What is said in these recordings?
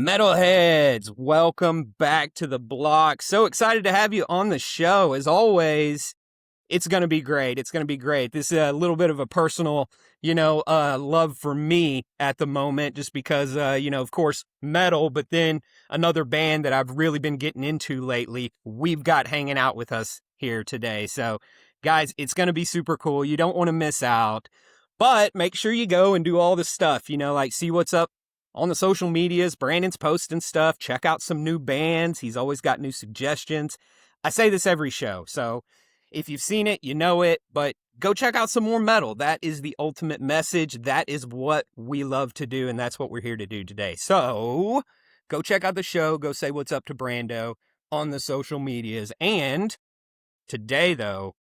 Metalheads, welcome back to the block. So excited to have you on the show. As always, it's going to be great. It's going to be great. This is a little bit of a personal, love for me at the moment, just because, of course, metal, but then another band that I've really been getting into lately, we've got hanging out with us here today. So, guys, it's going to be super cool. You don't want to miss out, but make sure you go and do all the stuff, like see what's up on the social medias. Brandon's posting stuff. Check out some new bands. He's always got new suggestions. I say this every show, so if you've seen it, you know it, but go check out some more metal. That is the ultimate message. That is what we love to do, and that's what we're here to do today. So go check out the show. Go say what's up to Brando on the social medias. And today, though,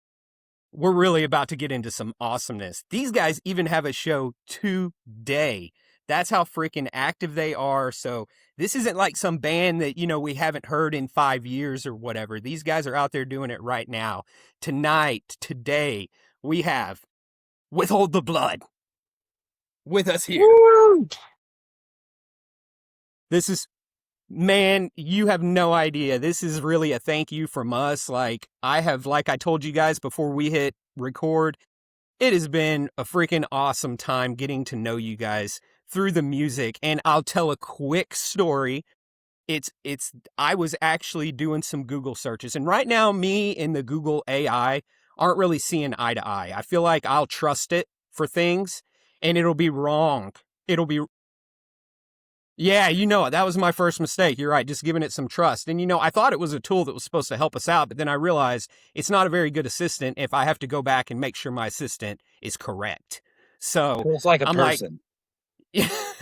we're really about to get into some awesomeness. These guys even have a show today. That's how freaking active they are. So this isn't like some band that, we haven't heard in 5 years or whatever. These guys are out there doing it right now. Today, we have Withhold the Blood with us here. Woo! This is, man, you have no idea. This is really a thank you from us. Like I told you guys before we hit record, it has been a freaking awesome time getting to know you guys through the music. And I'll tell a quick story. I was actually doing some Google searches, and right now me and the Google AI aren't really seeing eye to eye. I feel like I'll trust it for things and it'll be wrong. Yeah, that was my first mistake. You're right. Just giving it some trust. And, I thought it was a tool that was supposed to help us out, but then I realized it's not a very good assistant if I have to go back and make sure my assistant is correct. So it's like a I'm person.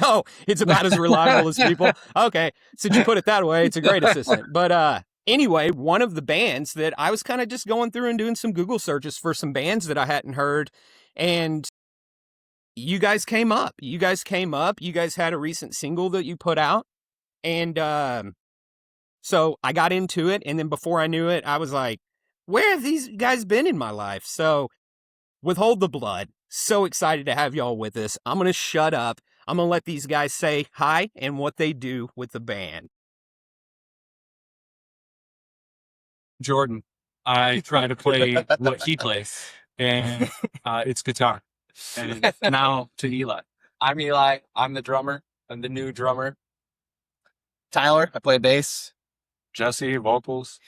Oh, it's about as reliable as people. Okay. Since you put it that way, it's a great assistant. But anyway, one of the bands that I was kind of just going through and doing some Google searches for some bands that I hadn't heard, and you guys came up. You guys had a recent single that you put out, and so I got into it, and then before I knew it, I was like, where have these guys been in my life? So Withhold the Blood. So excited to have y'all with us. I'm going to shut up. I'm going to let these guys say hi and what they do with the band. Jordan. I try to play what he plays, and it's guitar. And now to Eli. I'm Eli. I'm the drummer. I'm the new drummer. Tyler. I play bass. Jesse, vocals.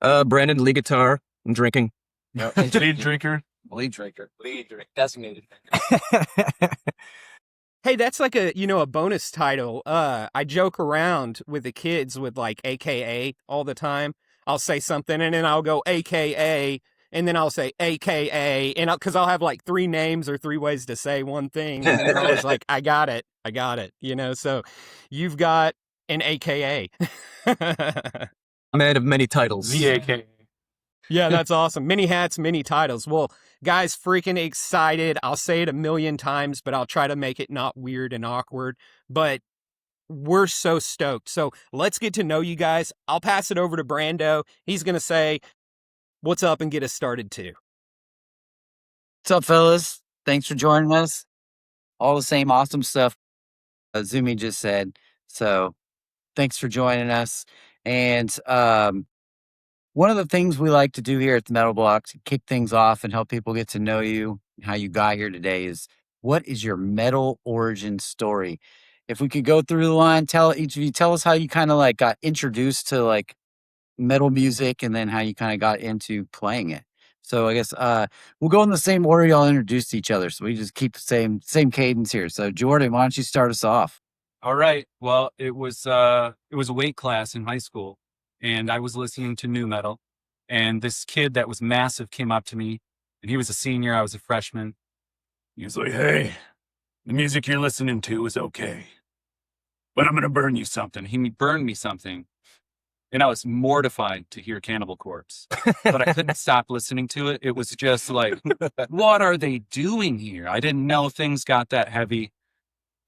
Brandon, lead guitar and drinking. Yep. Lead drinker. Lead drinker. Designated Hey, Hey, that's like a bonus title. I joke around with the kids with like AKA all the time. I'll say something and then I'll go AKA and then I'll say AKA and because I'll have like 3 names or 3 ways to say one thing. And they're always like, I got it. So you've got an AKA. man of many titles. The AKA. Yeah, that's awesome. Many hats, many titles. Well, guys, freaking excited. I'll say it a million times, but I'll try to make it not weird and awkward. But we're so stoked. So let's get to know you guys. I'll pass it over to Brando. He's going to say what's up and get us started too. What's up, fellas? Thanks for joining us. All the same awesome stuff Zoomy just said. So thanks for joining us. And one of the things we like to do here at the Metal Block to kick things off and help people get to know you, how you got here today, is what is your metal origin story? If we could go through the line, each of you tell us how you kind of like got introduced to like metal music and then how you kind of got into playing it. So I guess we'll go in the same order y'all introduced each other. So we just keep the same cadence here. So Jordan, why don't you start us off? All right. Well, it was a weight class in high school, and I was listening to nu metal, and this kid that was massive came up to me, and he was a senior. I was a freshman. He was like, "Hey, the music you're listening to is okay, but I'm going to burn you something." He burned me something, and I was mortified to hear Cannibal Corpse, but I couldn't stop listening to it. It was just like, what are they doing here? I didn't know things got that heavy,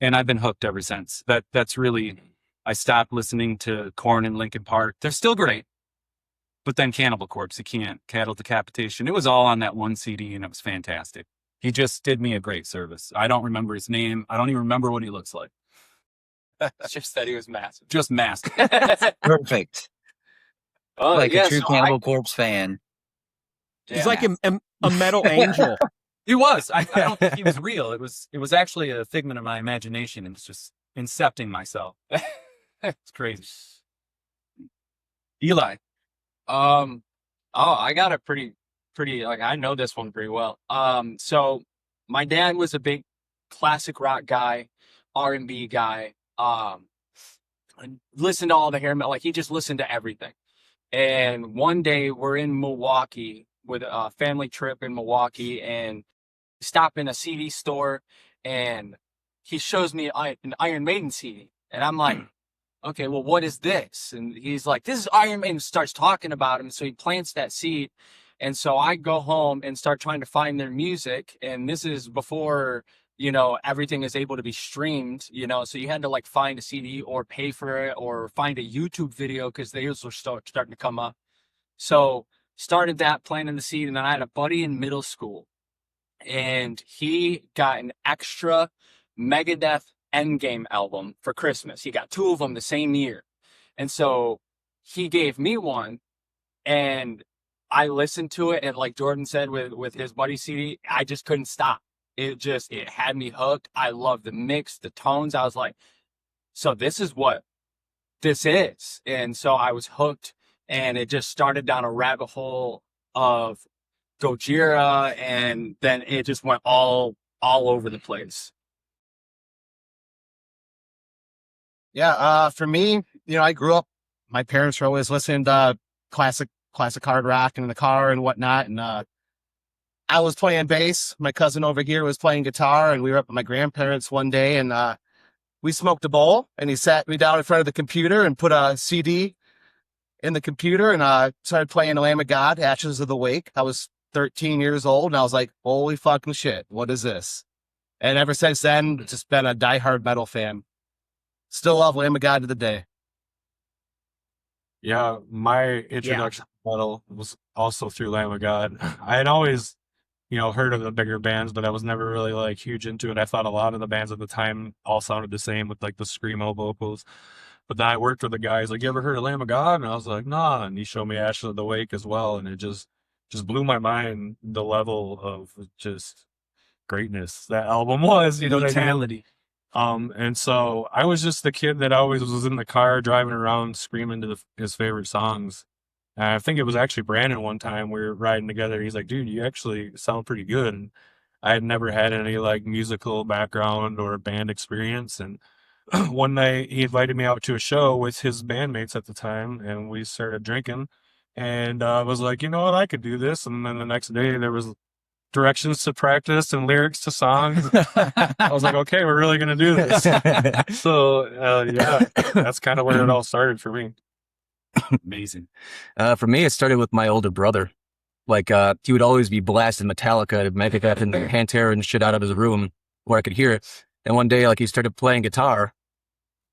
and I've been hooked ever since. That's really, I stopped listening to Korn and Linkin Park. They're still great, but then Cannibal Corpse, you can't. Cattle Decapitation. It was all on that one CD, and it was fantastic. He just did me a great service. I don't remember his name. I don't even remember what he looks like. It's just that he was massive. Just massive. Perfect. Oh, Like yeah, a true so Cannibal Corpse fan. He's yeah. like a metal angel. He was. I don't think he was real. It was actually a figment of my imagination, and it's just incepting myself. It's crazy. Eli. Oh, I got a pretty like I know this one pretty well. So my dad was a big classic rock guy, R&B guy. And listened to all the hair metal, like he just listened to everything. And one day we're in Milwaukee with a family trip in Milwaukee, and stop in a CD store, and he shows me an Iron Maiden CD, and I'm like, okay, well, what is this? And he's like, this is Iron Maiden. Starts talking about him, so he plants that seed, and so I go home and start trying to find their music, and this is before everything is able to be streamed, so you had to like find a CD or pay for it or find a YouTube video because they were starting to come up. So started that, planting the seed, and then I had a buddy in middle school, and he got an extra Megadeth Endgame album for Christmas. He got 2 of them the same year. And so he gave me one, and I listened to it, and like Jordan said with his buddy CD, I just couldn't stop. It had me hooked. I loved the mix, the tones. I was like, so this is what this is. And so I was hooked, and it just started down a rabbit hole of Gojira, and then it just went all over the place. Yeah, for me, I grew up, my parents were always listening to classic hard rock in the car and whatnot. And I was playing bass. My cousin over here was playing guitar, and we were up at my grandparents one day, and we smoked a bowl, and he sat me down in front of the computer and put a CD in the computer, and started playing Lamb of God, Ashes of the Wake. I was 13 years old, and I was like, holy fucking shit, what is this? And ever since then, just been a diehard metal fan. Still love Lamb of God to the day. Yeah, my introduction to metal was also through Lamb of God. I had always, heard of the bigger bands, but I was never really like huge into it. I thought a lot of the bands at the time all sounded the same with like the screamo vocals. But then I worked with the guys like, you ever heard of Lamb of God? And I was like, nah. And he showed me Ashes of the Wake as well, and it just blew my mind the level of just greatness that album was. You know what I mean? Brutality. And so I was just the kid that always was in the car driving around screaming to his favorite songs. And I think it was actually Brandon one time we were riding together. He's like, dude, you actually sound pretty good. And I had never had any like musical background or band experience. And one night he invited me out to a show with his bandmates at the time, and we started drinking. And I was like, you know what, I could do this. And then the next day there was directions to practice and lyrics to songs. I was like, okay, we're really going to do this. So, yeah, that's kind of where it all started for me. Amazing. For me, it started with my older brother. Like, he would always be blasting Metallica, Megadeth, and Pantera and shit out of his room where I could hear it. And one day, like, he started playing guitar,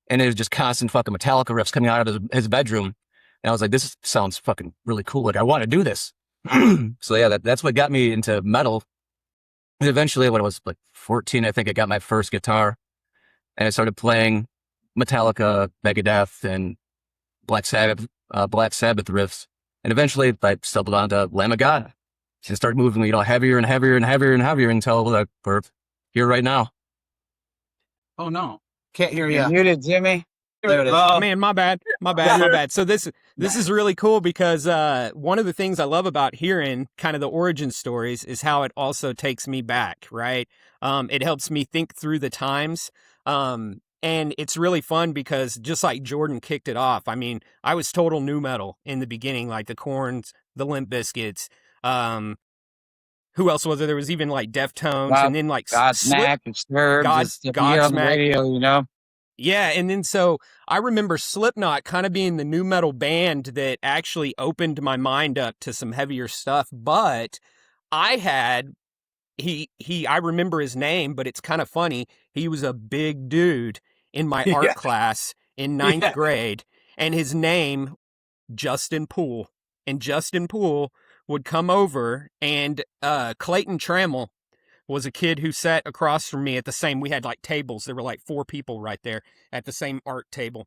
and it was just constant fucking Metallica riffs coming out of his bedroom. And I was like, this sounds fucking really cool. Like, I want to do this. So yeah, that's what got me into metal. And eventually, when I was like 14, I think I got my first guitar, and I started playing Metallica, Megadeth, and Black Sabbath riffs. And eventually, I stumbled onto Lamb of God and started moving, heavier and heavier and heavier and heavier until we're here right now. Oh no. Can't hear You're you. muted, Jimmy. There it is. Man, my bad. So this is really cool because one of the things I love about hearing kind of the origin stories is how it also takes me back, right? It helps me think through the times. And it's really fun because just like Jordan kicked it off, I mean, I was total nu metal in the beginning, like the Korns, the Limp Bizkits. Who else was there? There was even like Deftones, and then like Godsmack, Disturbed, Godsmack. on the radio, Yeah, and then so I remember Slipknot kind of being the nu metal band that actually opened my mind up to some heavier stuff. But I had I remember his name, but it's kind of funny. He was a big dude in my art class in ninth grade, and his name Justin Poole. And Justin Poole would come over, and Clayton Trammell, was a kid who sat across from me at the same, we had like tables. There were like 4 people right there at the same art table.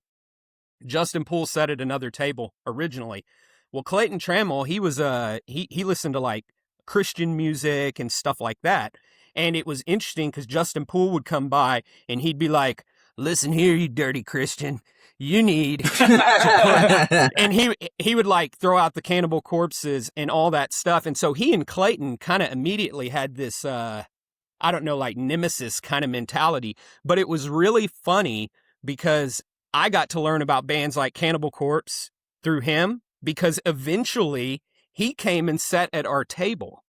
Justin Poole sat at another table originally. Well, Clayton Trammell, he was he listened to like Christian music and stuff like that. And it was interesting because Justin Poole would come by and he'd be like, "Listen here, you dirty Christian. You need to put," and he would like throw out the Cannibal Corpses and all that stuff. And so he and Clayton kind of immediately had this I don't know, like nemesis kind of mentality. But it was really funny because I got to learn about bands like Cannibal Corpse through him, because eventually he came and sat at our table.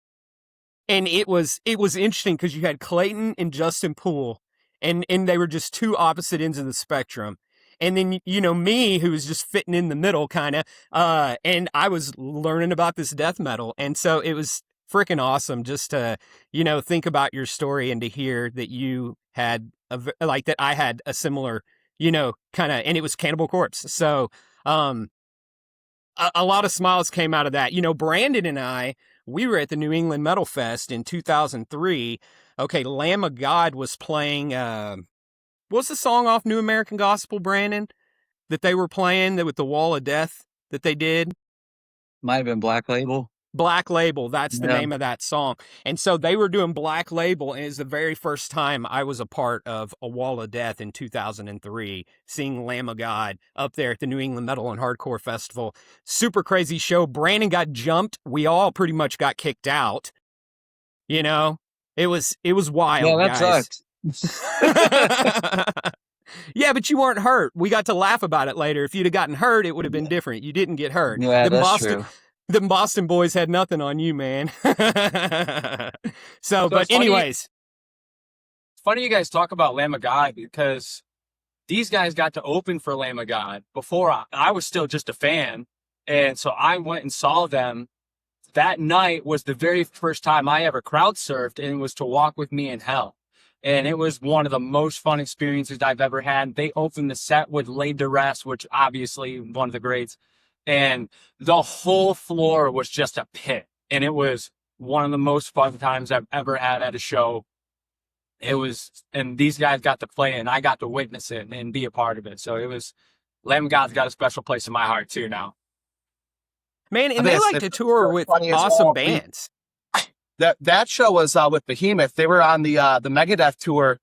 And it was interesting because you had Clayton and Justin Poole, and they were just 2 opposite ends of the spectrum. And then, you know, me, who was just fitting in the middle kind of, and I was learning about this death metal. And so it was freaking awesome just to, you know, think about your story and to hear that you had like that I had a similar, you know, kind of, and it was Cannibal Corpse. So a lot of smiles came out of that. You know, Brandon and I, we were at the New England Metal Fest in 2003. Okay, Lamb of God was playing, what's the song off New American Gospel, Brandon, that they were playing with the Wall of Death that they did? Might have been Black Label. Black Label, that's the Yeah. name of that song. And so they were doing Black Label, and it's the very first time I was a part of a Wall of Death in 2003, seeing Lamb of God up there at the New England Metal and Hardcore Festival. Super crazy show. Brandon got jumped. We all pretty much got kicked out. You know, it was wild, Yeah, that guys. sucked. Yeah, but you weren't hurt. We got to laugh about it later. If you'd have gotten hurt, it would have been different. You didn't get hurt. Yeah, Them that's true. Them Boston boys had nothing on you, man. So, but it's funny- anyways, It's funny you guys talk about Lamb of God because these guys got to open for Lamb of God before I was still just a fan. And so I went and saw them. That night was the very first time I ever crowd surfed, and it was to Walk With Me in Hell. And it was one of the most fun experiences I've ever had. They opened the set with Laid to Rest, which obviously one of the greats. And the whole floor was just a pit. And it was one of the most fun times I've ever had at a show. It was, and these guys got to play, and I got to witness it and be a part of it. So it was, Lamb of God's got a special place in my heart too now. man, and I they mean, like it's to tour with funny as awesome well. bands. That show was with Behemoth. They were on the Megadeth tour,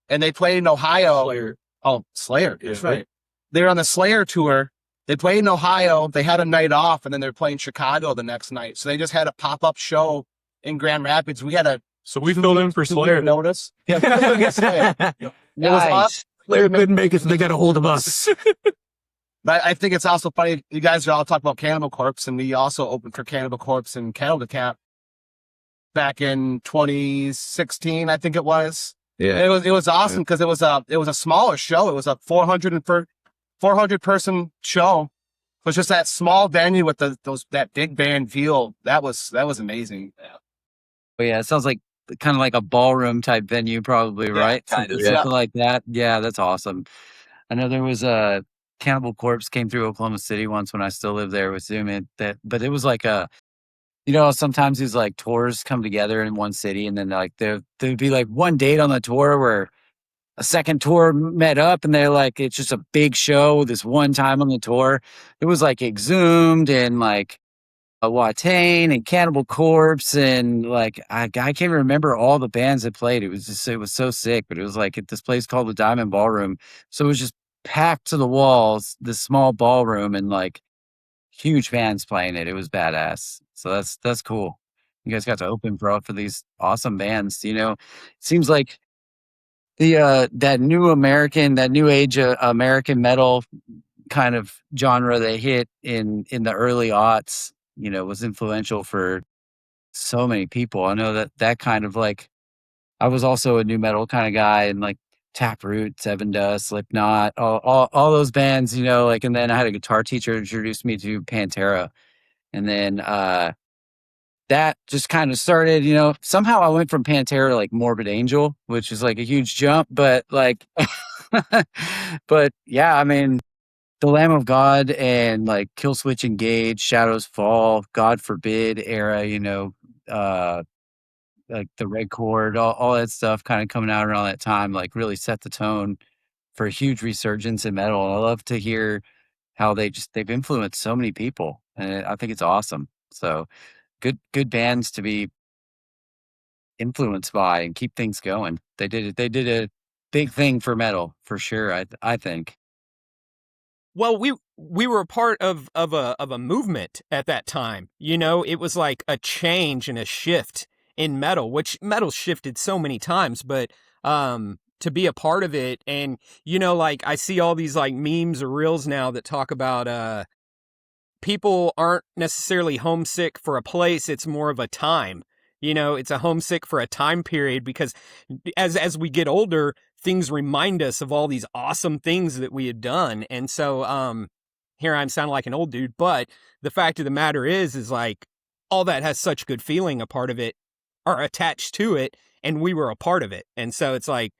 and they played in Ohio. Slayer. Oh, Slayer. That's Yeah. right. They were on the Slayer tour. They played in Ohio. They had a night off, and then they're playing Chicago the next night. So they just had a pop-up show in Grand Rapids. We had a So we filled in for Slayer. notice. Yeah, Slayer. It was awesome. Slayer couldn't make it, so they got a hold of us. But I think it's also funny. You guys are all talking about Cannibal Corpse, and we also opened for Cannibal Corpse and Cattle to Camp back in 2016, I think it was. Yeah. And it was awesome because it was a smaller show. It was a 400 person show. It was just that small venue with that big band feel. That was amazing. But yeah, it sounds like kind of like a ballroom type venue, probably, right? kind of, Something like that. Yeah, that's awesome. I know there was a Cannibal Corpse came through Oklahoma City once when I still lived there with Zoomy. But it was like sometimes these like tours come together in one city, and then like there'd be like one date on the tour where a second tour met up, and they're like, it's just a big show this one time on the tour. It was like Exhumed and like a Watain and Cannibal Corpse, and like I can't remember all the bands that played. It was so sick, but it was like at this place called the Diamond Ballroom. So it was just packed to the walls, this small ballroom, and like huge bands playing it. It was badass. So that's cool. You guys got to open for these awesome bands. You know, it seems like that new age American metal kind of genre they hit in the early aughts, you know, was influential for so many people. I know that kind of like, I was also a new metal kind of guy, and like Taproot, Seven Dust, Slipknot, all those bands, you know, like, and then I had a guitar teacher introduce me to Pantera. And then that just kind of started, you know, somehow I went from Pantera to like Morbid Angel, which is like a huge jump, but like, but yeah, I mean, the Lamb of God and like Killswitch Engage, Shadows Fall, God Forbid era, you know, like the Red Chord, all that stuff kind of coming out around that time, like really set the tone for a huge resurgence in metal. And I love to hear how they've influenced so many people, and I think it's awesome. So good bands to be influenced by and keep things going. They did a big thing for metal for sure. I think. Well, we were a part of a movement at that time. You know, it was like a change and a shift in metal, which metal shifted so many times, but to be a part of it, and you know, like I see all these like memes or reels now that talk about people aren't necessarily homesick for a place, it's more of a time. You know, it's a homesick for a time period, because as we get older, things remind us of all these awesome things that we had done. And so here I'm sounding like an old dude, but the fact of the matter is like all that has such good feeling, a part of it, are attached to it, and we were a part of it. And so it's like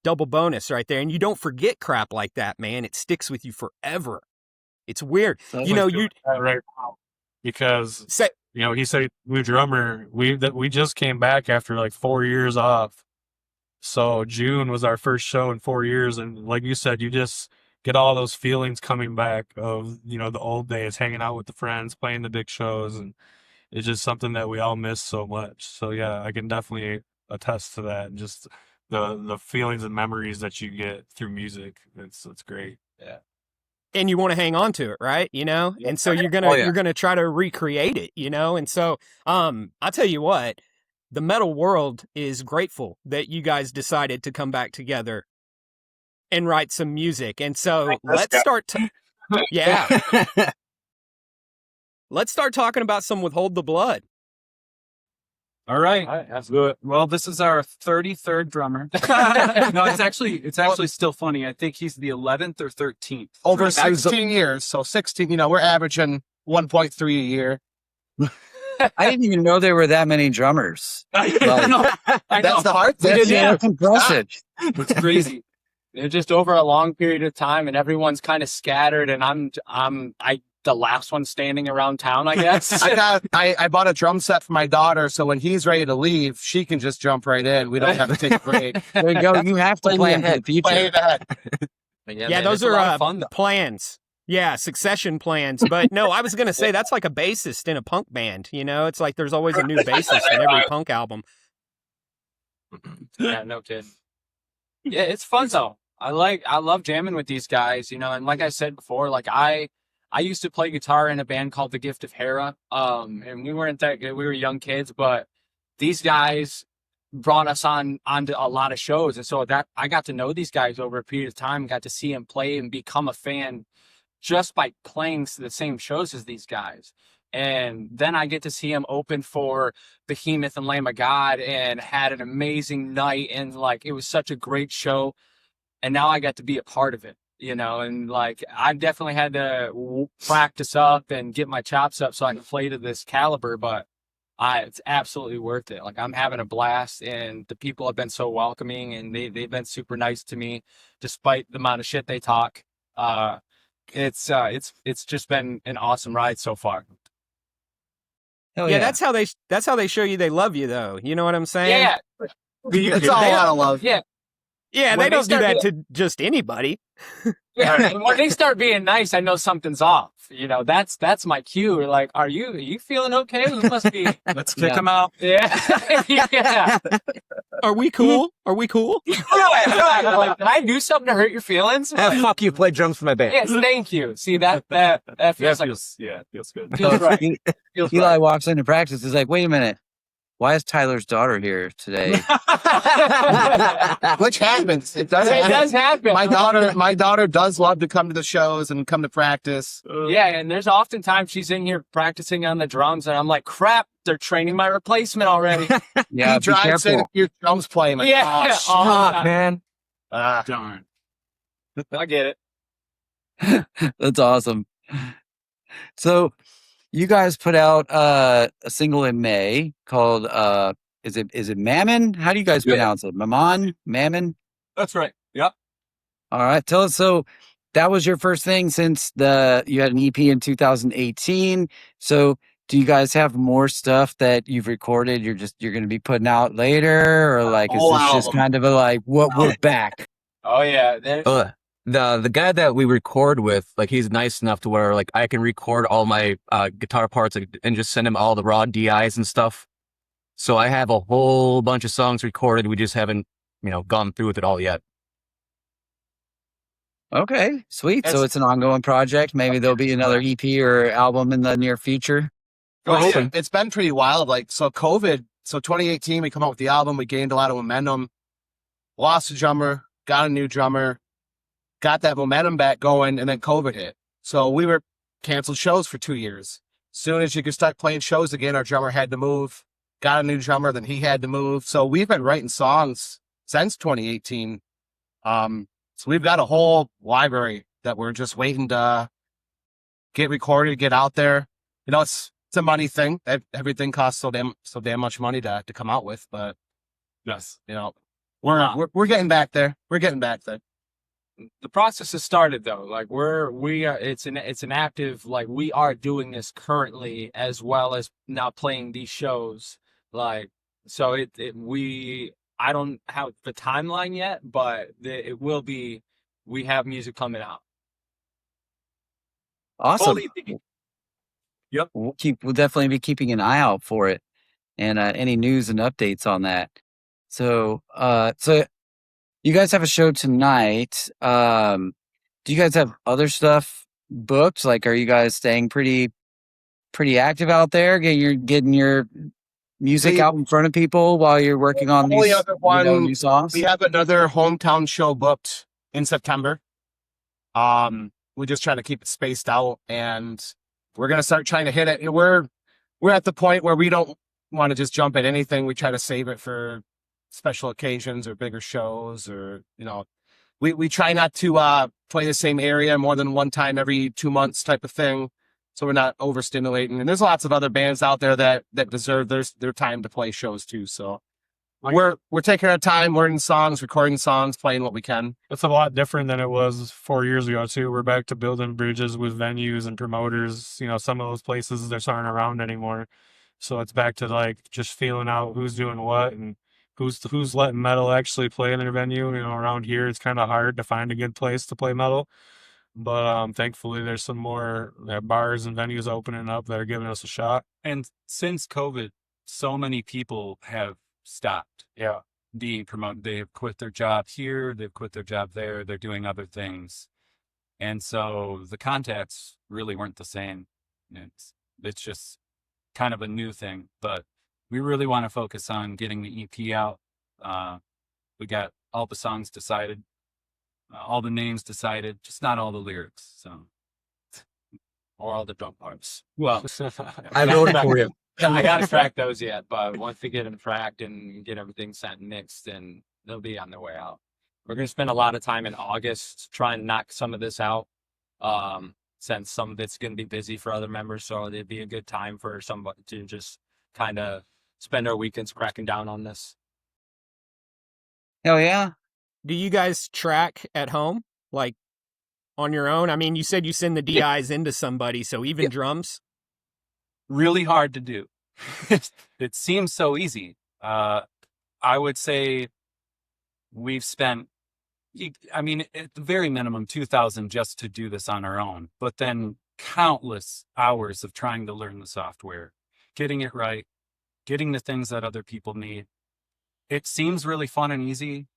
double bonus right there. And you don't forget crap like that, man. It sticks with you forever. It's weird. You know, you right now because say, you know, he said new drummer. We just came back after like 4 years off. So June was our first show in 4 years, and like you said, you just get all those feelings coming back of, you know, the old days, hanging out with the friends, playing the big shows, and it's just something that we all miss so much. So yeah, I can definitely attest to that. And just the feelings and memories that you get through music. It's great. Yeah. and you want to hang on to it, right? You know, and so you're gonna try to recreate it, you know. And so I'll tell you what, the metal world is grateful that you guys decided to come back together and write some music. And so let's start let's start talking about some Withhold the Blood. All right. Let's do it. Well, this is our 33rd drummer. No, it's actually still funny. I think he's the 11th or 13th. Over 16 years. So 16, you know, we're averaging 1.3 a year. I didn't even know there were that many drummers. I know. That's the hard thing. That's impressive. It's crazy. They're just over a long period of time, and everyone's kind of scattered, and I'm the last one standing around town, I guess. I bought a drum set for my daughter, so when he's ready to leave, she can just jump right in. We don't have to take a break. There you go. You have to plan for the future. Play ahead. Yeah, Yeah, those are fun, plans. Yeah, succession plans. But no, I was going to say that's like a bassist in a punk band. You know, it's like there's always a new bassist in every punk album. Yeah, no kidding. Yeah, it's fun though. I love jamming with these guys, you know, and like I said before, like I used to play guitar in a band called the Gift of Hera. And we weren't that good. We were young kids, but these guys brought us onto a lot of shows. And so that I got to know these guys over a period of time, got to see them play and become a fan just by playing the same shows as these guys. And then I get to see him open for Behemoth and Lamb of God, and had an amazing night. And like, it was such a great show. And now I got to be a part of it, you know, and like, I've definitely had to practice up and get my chops up so I can play to this caliber, but it's absolutely worth it. Like, I'm having a blast, and the people have been so welcoming, and they've been super nice to me despite the amount of shit they talk. It's just been an awesome ride so far. Hell Yeah, that's how they show you they love you, though. You know what I'm saying? Yeah. It's all a lot of love. Yeah. Yeah, When they they don't do start that to just anybody. Yeah. And when they start being nice, I know something's off. You know, that's my cue. Like, are you feeling okay? We must be. Let's kick him out. Yeah. Yeah. Are we cool? Are we cool? Like, did I do something to hurt your feelings? Fuck you, play drums for my band. Yes, thank you. See, that feels like it feels good. feels right. Feels Eli right. walks into practice. Is like, wait a minute. Why is Tyler's daughter here today? Which happens. It does It happen. does happen. My daughter does love to come to the shows and come to practice. Yeah, and there's oftentimes she's in here practicing on the drums, and I'm like, crap, they're training my replacement already. Yeah, He be drives in, careful. your drums playing. Like, Yeah. oh, Oh, Man. Darn. I get it. That's awesome. So you guys put out a single in May called is it Mammon? How do you guys pronounce it? Mammon? That's right. Yep. All right. Tell us, so that was your first thing since you had an EP in 2018. So do you guys have more stuff that you've recorded? You're going to be putting out later, or like is Whole this just album. kind of a like what we're back? Oh yeah, there, The guy that we record with, like, he's nice enough to where like I can record all my guitar parts and just send him all the raw DIs and stuff. So I have a whole bunch of songs recorded. We just haven't, gone through with it all yet. Okay, sweet. So That's- it's an ongoing project. Maybe there'll be another EP or album in the near future. It's been pretty wild. Like, so COVID, so 2018, we come out with the album, we gained a lot of momentum, lost a drummer, got a new drummer, got that momentum back going, and then COVID hit. So we were canceled shows for 2 years. Soon as you could start playing shows again, our drummer had to move, got a new drummer, then he had to move. So we've been writing songs since 2018. So we've got a whole library that we're just waiting to get recorded, get out there. It's a money thing. Everything costs so damn much money to come out with. But Yes. we're getting back there. We're getting back there. the process has started though. Like it's an active, like we are doing this currently as well as now playing these shows. Like, so I don't have the timeline yet, but it will be, we have music coming out. Awesome. Fully- We'll definitely be keeping an eye out for it, and any news and updates on that. So you guys have a show tonight. Do you guys have other stuff booked? Like, are you guys staying pretty active out there, getting your music out in front of people while you're working on Only these other one, new songs? we have another hometown show booked in September. We just try to keep it spaced out, and we're gonna start trying to hit it. We're at the point where we don't want to just jump at anything. We try to save it for special occasions or bigger shows, or we try not to play the same area more than one time every 2 months type of thing, so we're not overstimulating. And there's lots of other bands out there that deserve their time to play shows too. So we're taking our time, learning songs, recording songs, playing what we can. It's a lot different than it was 4 years ago too. We're back to building bridges with venues and promoters. Some of those places just aren't around anymore. So it's back to like just feeling out who's doing what and who's letting metal actually play in their venue. Around here it's kind of hard to find a good place to play metal. But thankfully there's some more bars and venues opening up that are giving us a shot. And since COVID, so many people have stopped Yeah. being promoted. They have quit their job here, they've quit their job there, they're doing other things. And so the contacts really weren't the same. It's just kind of a new thing, but we really want to focus on getting the EP out. We got all the songs decided, all the names decided, just not all the lyrics. So, or all the drum parts. well, I wrote it for you. I gotta track those yet, but once we get them tracked and get everything set and mixed, then they'll be on their way out. We're gonna spend a lot of time in August trying to knock some of this out, since some of it's gonna be busy for other members. So it'd be a good time for somebody to just kind of spend our weekends cracking down on this. Hell yeah. Do you guys track at home, like on your own? I mean, you said you send the DIs into somebody, so even drums. really hard to do. It seems so easy. I would say we've spent, at the very minimum, 2,000 just to do this on our own, but then countless hours of trying to learn the software, getting it right, getting the things that other people need. It seems really fun and easy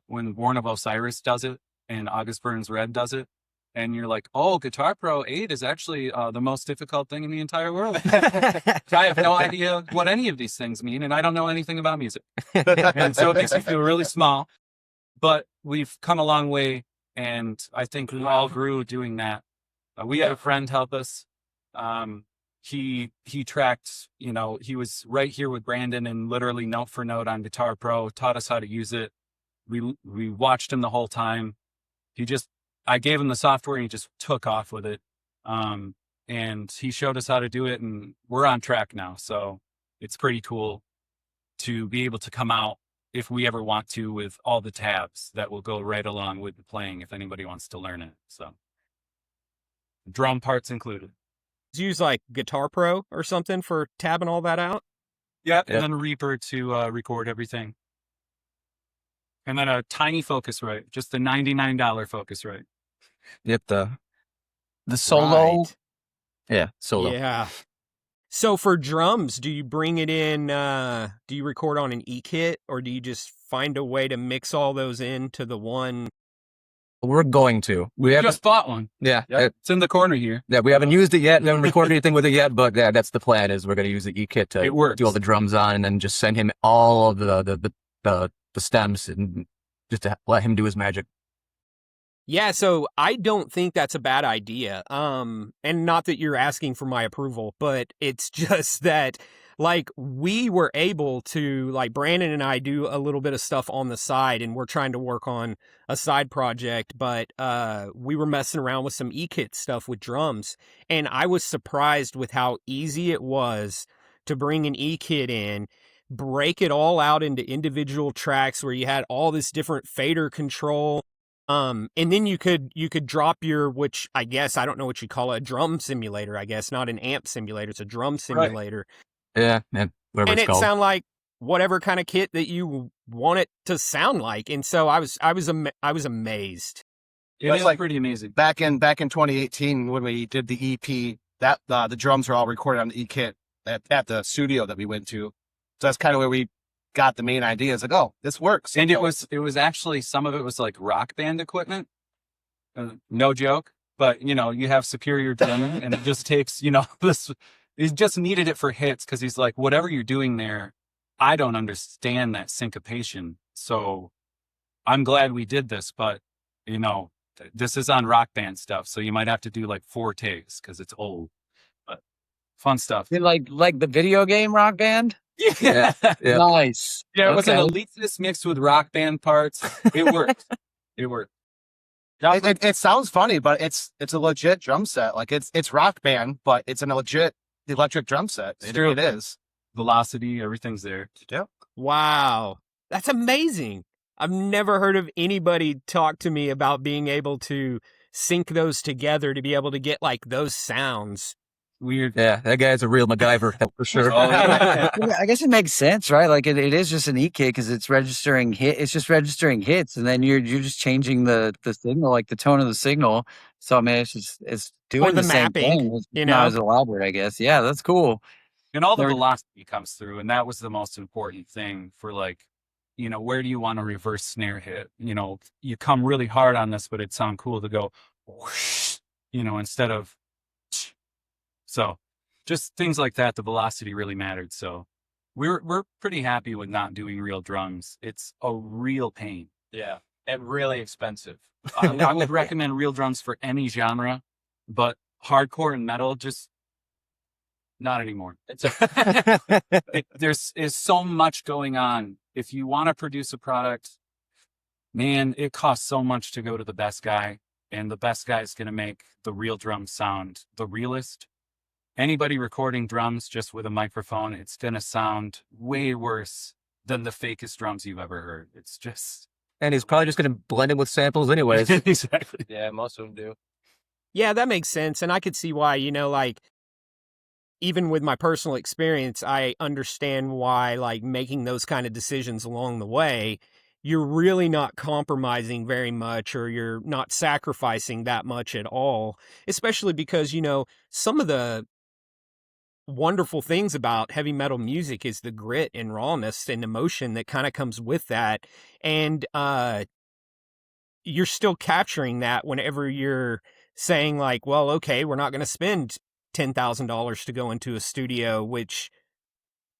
when Born of Osiris does it and August Burns Red does it. And you're like, oh, Guitar Pro 8 is actually the most difficult thing in the entire world. I have no idea what any of these things mean, and I don't know anything about music. And so it makes me feel really small. But we've come a long way, and I think we all grew doing that. We had a friend help us. He tracked, he was right here with Brandon and literally note for note on Guitar Pro, taught us how to use it. We watched him the whole time. I gave him the software and he just took off with it. And he showed us how to do it, and we're on track now. So it's pretty cool to be able to come out, if we ever want to, with all the tabs that will go right along with the playing if anybody wants to learn it. So drum parts included. use like Guitar Pro or something for tabbing all that out? Yeah, and Yeah. then Reaper to record everything. And then a tiny Focusrite, just the $99 Focusrite. Yep. The solo. Right. Yeah. Solo. Yeah. So for drums, do you bring it in, do you record on an E-kit, or do you just find a way to mix all those into the one? We're going to. We I haven't. just bought one. Yeah. Yep. It's in the corner here. Yeah. We haven't used it yet. We haven't recorded anything with it yet. But yeah, that's the plan. Is we're going to use the E-kit to It works. do all the drums on, and then just send him all of the stems, and just to let him do his magic. Yeah, so I don't think that's a bad idea. And not that you're asking for my approval, but it's just that, like, we were able to, like, Brandon and I do a little bit of stuff on the side, and we're trying to work on a side project, but we were messing around with some E-kit stuff with drums, and I was surprised with how easy it was to bring an E-kit in, break it all out into individual tracks where you had all this different fader control. And then you could drop your, which I guess, I don't know what you call it, a drum simulator, I guess, not an amp simulator. It's a drum simulator. Yeah. And whatever And it's it called. sound like whatever kind of kit that you want it to sound like. And so I was amazed. It That's is like- pretty amazing. Back in 2018 when we did the EP, that the drums were all recorded on the E-kit at the studio that we went to. So that's kind of where we got the main idea. It's like, oh, this works. And it was actually, some of it was like Rock Band equipment. No joke. But, you have Superior drumming, and it just takes, this, he just needed it for hits, because he's like, whatever you're doing there, I don't understand that syncopation. So I'm glad we did this, but, this is on Rock Band stuff. So you might have to do like 4 takes because it's old, but fun stuff. Like the video game Rock Band? Yeah. Yeah. Nice. Yeah, it was an Okay. elitist mixed with Rock Band parts. It worked. It worked. It sounds funny, but it's a legit drum set. Like it's Rock Band, but it's an legit electric drum set. It's true. It is. Velocity, everything's there. Yeah. Wow. That's amazing. I've never heard of anybody talk to me about being able to sync those together to be able to get like those sounds. Weird. Yeah. That guy's a real MacGyver for sure. Oh, yeah. Yeah, I guess it makes sense, right? Like it is just an E-kit because it's registering it's just registering hits, and then you're just changing the signal, like the tone of the signal. So I mean, it's doing the the same mapping, thing. It's you not know? as elaborate, I guess. Yeah, that's cool. And all the There- velocity comes through, and that was the most important thing for, like, where do you want a reverse snare hit? You come really hard on this, but it'd sound cool to go whoosh, instead of. So just things like that, the velocity really mattered. So we're pretty happy with not doing real drums. It's a real pain. Yeah, and really expensive. I would recommend real drums for any genre, but hardcore and metal, just not anymore. It's There's so much going on. If you want to produce a product, man, it costs so much to go to the best guy, and the best guy is going to make the real drum sound the realest. Anybody recording drums just with a microphone, it's going to sound way worse than the fakest drums you've ever heard. It's just And he's probably just going to blend in with samples anyways. exactly. yeah, most of them do. Yeah, that makes sense. And I could see why, like, even with my personal experience, I understand why, like, making those kind of decisions along the way, you're really not compromising very much, or you're not sacrificing that much at all, especially because, some of the wonderful things about heavy metal music is the grit and rawness and emotion that kind of comes with that. And you're still capturing that whenever you're saying, like, well, okay, we're not going to spend $10,000 to go into a studio, which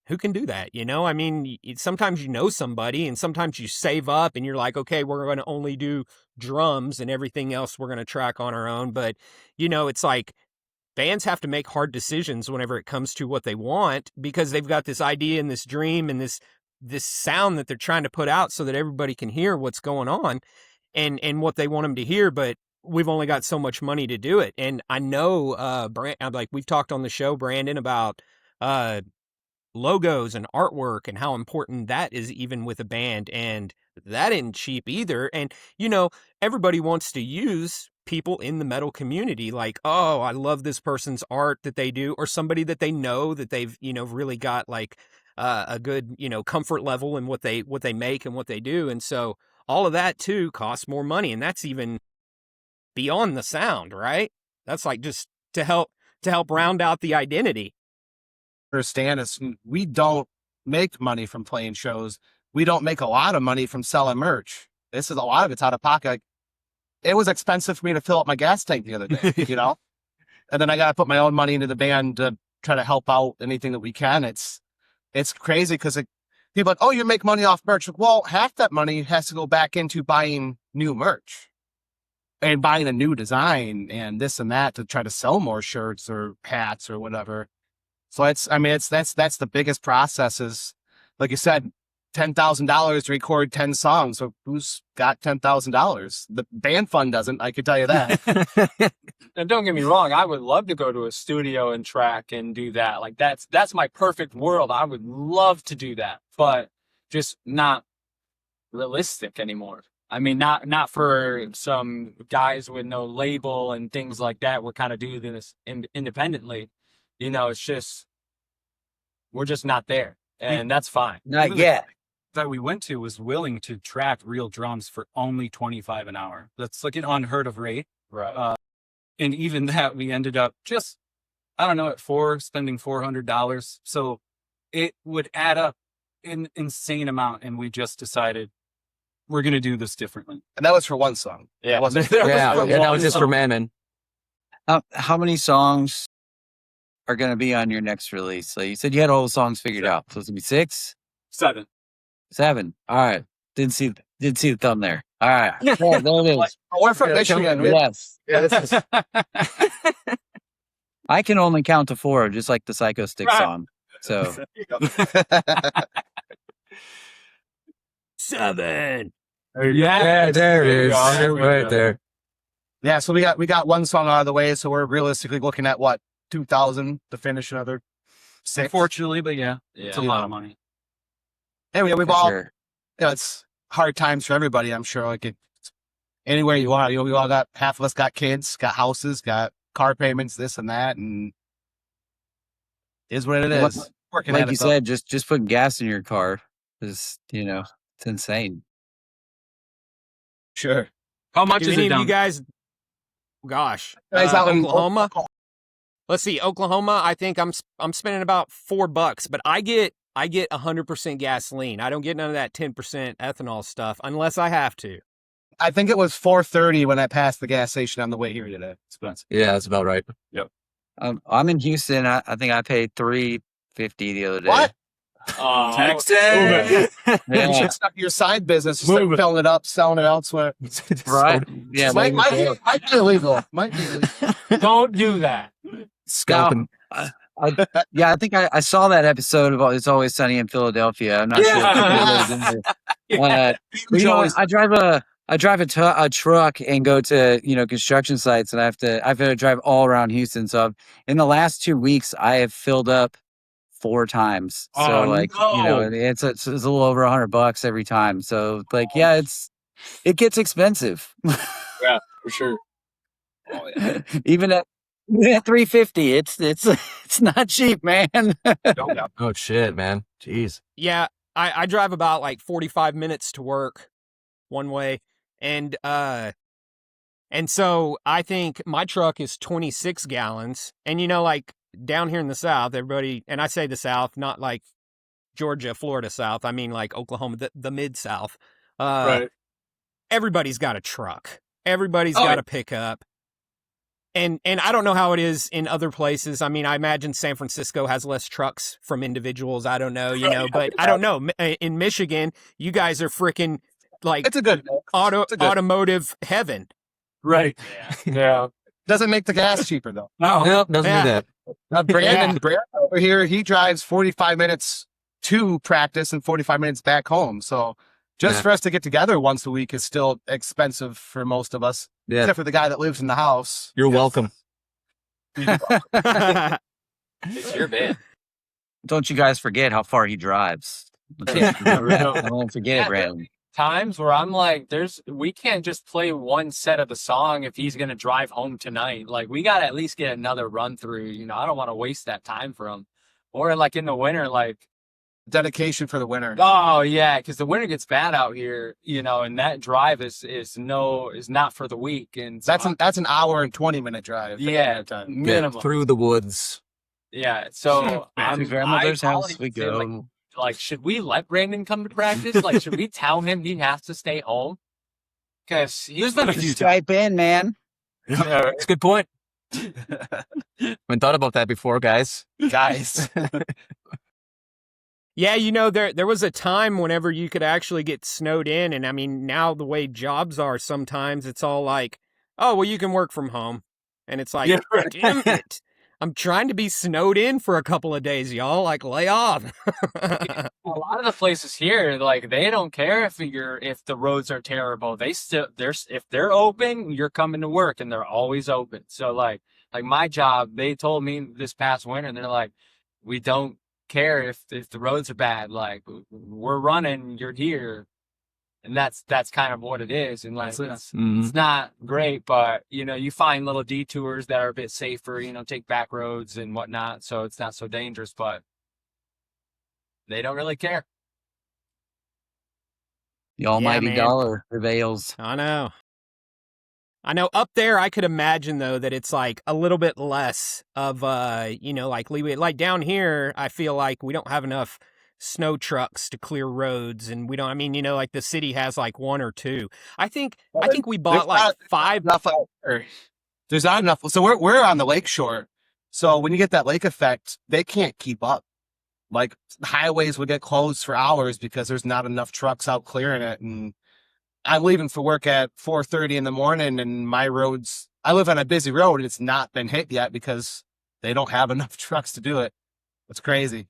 who can do that? I mean, sometimes somebody, and sometimes you save up and you're like, okay, we're going to only do drums and everything else we're going to track on our own. But, it's like bands have to make hard decisions whenever it comes to what they want, because they've got this idea and this dream and this sound that they're trying to put out so that everybody can hear what's going on and what they want them to hear. But we've only got so much money to do it. And I know, like we've talked on the show, Brandon, about logos and artwork and how important that is even with a band. And that isn't cheap either. And, everybody wants to use people in the metal community. Like, oh, I love this person's art that they do, or somebody that they know that they've, really got like a good, comfort level in what they make and what they do. And so all of that too costs more money. And that's even beyond the sound, right? That's like just to help round out the identity. Understand is we don't make money from playing shows. We don't make a lot of money from selling merch. This is a lot of it's out of pocket. It was expensive for me to fill up my gas tank the other day, and then I got to put my own money into the band to try to help out anything that we can. It's crazy because people are like, oh, you make money off merch. Well, half that money has to go back into buying new merch and buying a new design and this and that to try to sell more shirts or hats or whatever. So that's the biggest process is, like you said, $10,000 to record 10 songs. So who's got $10,000? The band fund doesn't, I could tell you that. And don't get me wrong, I would love to go to a studio and track and do that. Like that's my perfect world. I would love to do that, but just not realistic anymore. I mean, not for some guys with no label and things like that. We're kind of doing this independently. It's just, we're just not there, and that's fine. Not yet. That we went to was willing to track real drums for only $25 an hour. That's like an unheard of rate. Right. And even that, we ended up just, spending $400. So it would add up an insane amount. And we just decided we're going to do this differently. And that was for one song. Yeah. That wasn't that was just for Mammon. How many songs are going to be on your next release? So you said you had all the songs figured out. So it's going to be 6? 7. 7. All right. Didn't see the thumb there. All right. There it is. We're from Michigan. Yes. Yeah, this is I can only count to 4, just like the Psycho Stick song. So 7. Yeah, there it is. There we Right go. there. Yeah, so we got one song out of the way, so we're realistically looking at what, 2,000 to finish another 6. Unfortunately, but yeah, it's a lot of money. Yeah, we've for all, sure. it's hard times for everybody, I'm sure. Like anywhere you are, we all got, half of us got kids, got houses, got car payments, this and that, and is what it is. Working Like at you it, though. said, just put gas in your car is, it's insane. Sure. How much Do is any it of down? you guys? Gosh, Guys out in Oklahoma. Let's see, Oklahoma. I think I'm spending about $4, but I get 100% gasoline. I don't get none of that 10% ethanol stuff unless I have to. I think it was 4:30 when I passed the gas station on the way here today. Expensive. Yeah, that's about right. I'm in Houston. I think I paid $3.50 the other day. What? Texas. You Yeah. should start your side business, just like filling it up, selling it elsewhere. Right. Yeah. might maybe be illegal. Might be illegal. Don't do that. Scalping. I think I saw that episode of It's Always Sunny in Philadelphia. I'm not sure. I drive a truck and go to construction sites, and I've got to drive all around Houston. So in the last 2 weeks, I have filled up 4 times. So it's a little over $100 every time. So it gets expensive. Yeah, for sure. Even at $3.50, it's not cheap, man. Oh shit, man. Jeez. Yeah, I drive about like 45 minutes to work one way, and so I think my truck is 26 gallons, and like down here in the South, everybody, and I say the South, not like Georgia, Florida South. I mean like Oklahoma, the mid South. Right. Everybody's got a truck. Everybody's got a pickup. And I don't know how it is in other places. I mean, I imagine San Francisco has less trucks from individuals. I don't know, but I don't know. In Michigan, you guys are freaking like It's a good automotive heaven. Right. Yeah. Doesn't make the gas cheaper though. No. Nope, doesn't Yeah. do that. Brandon over here, he drives 45 minutes to practice and 45 minutes back home. So just for us to get together once a week is still expensive for most of us, Yeah. except for the guy that lives in the house. You're welcome. It's your band. Don't you guys forget how far he drives. I won't forget it, Brandon. times where I'm like, we can't just play one set of the song if he's gonna drive home tonight. Like, we gotta at least get another run through. I don't want to waste that time for him. Or like in the winter, like, Dedication for the winter. oh yeah, because the winter gets bad out here, and that drive is not for the weak. And so That's an hour and 20-minute drive. yeah, Time. minimum. Through the woods. Yeah, so To grandmother's house we go. Like, should we let Brandon come to practice? Like, should we tell him he has to stay home? Because There's been a few times. Skype in, man. That's a good point. Haven't thought about that before, guys. Guys. Yeah, there was a time whenever you could actually get snowed in, and I mean, now the way jobs are, sometimes it's all like, oh, well, you can work from home, and it's like, Yeah, right. damn it, I'm trying to be snowed in for a couple of days, y'all. Like, lay off. a lot of the places here, like, they don't care if the roads are terrible. If they're open, you're coming to work, and they're always open. So like my job, they told me this past winter, and they're like, we don't care if the roads are bad. Like, we're running, you're here. And that's kind of what it is. And like, it's not great, but you find little detours that are a bit safer, take back roads and whatnot, so it's not so dangerous, but they don't really care. The almighty man. dollar prevails. I know. Up there, I could imagine, though, that it's like a little bit less of, like leeway. Like down here, I feel like we don't have enough snow trucks to clear roads, and we don't, I mean, like the city has like one or two. I think we bought like five. Enough out there. There's not enough. So we're on the lake shore. So when you get that lake effect, they can't keep up. Like, highways would get closed for hours because there's not enough trucks out clearing it. And I'm leaving for work at 4:30 in the morning, and my roads, I live on a busy road, and it's not been hit yet because they don't have enough trucks to do it. It's crazy.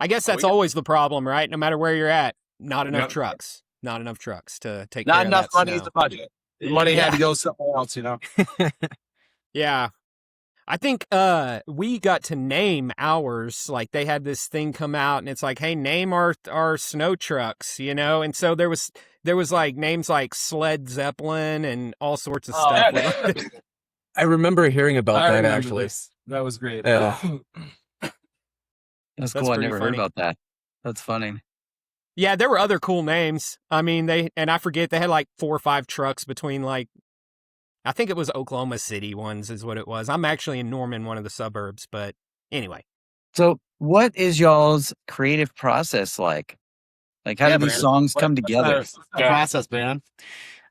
I guess that's always the problem, right? No matter where you're at, not enough trucks. Not enough trucks to take care Not of enough that money snow. is the budget. The money had to go somewhere else, Yeah. I think we got to name ours. Like, they had this thing come out, and it's like, hey, name our snow trucks, and so there was like names like Sled Zeppelin and all sorts of stuff. I remember hearing about that, actually. This. That was great. Yeah. That's That's cool. I pretty never funny. heard about that. That's funny. Yeah, there were other cool names. I mean, I forget, they had like 4 or 5 trucks between, like, I think it was Oklahoma City ones is what it was. I'm actually in Norman, one of the suburbs, but anyway. So what is y'all's creative process like? Like, how do these songs come together? Process, man.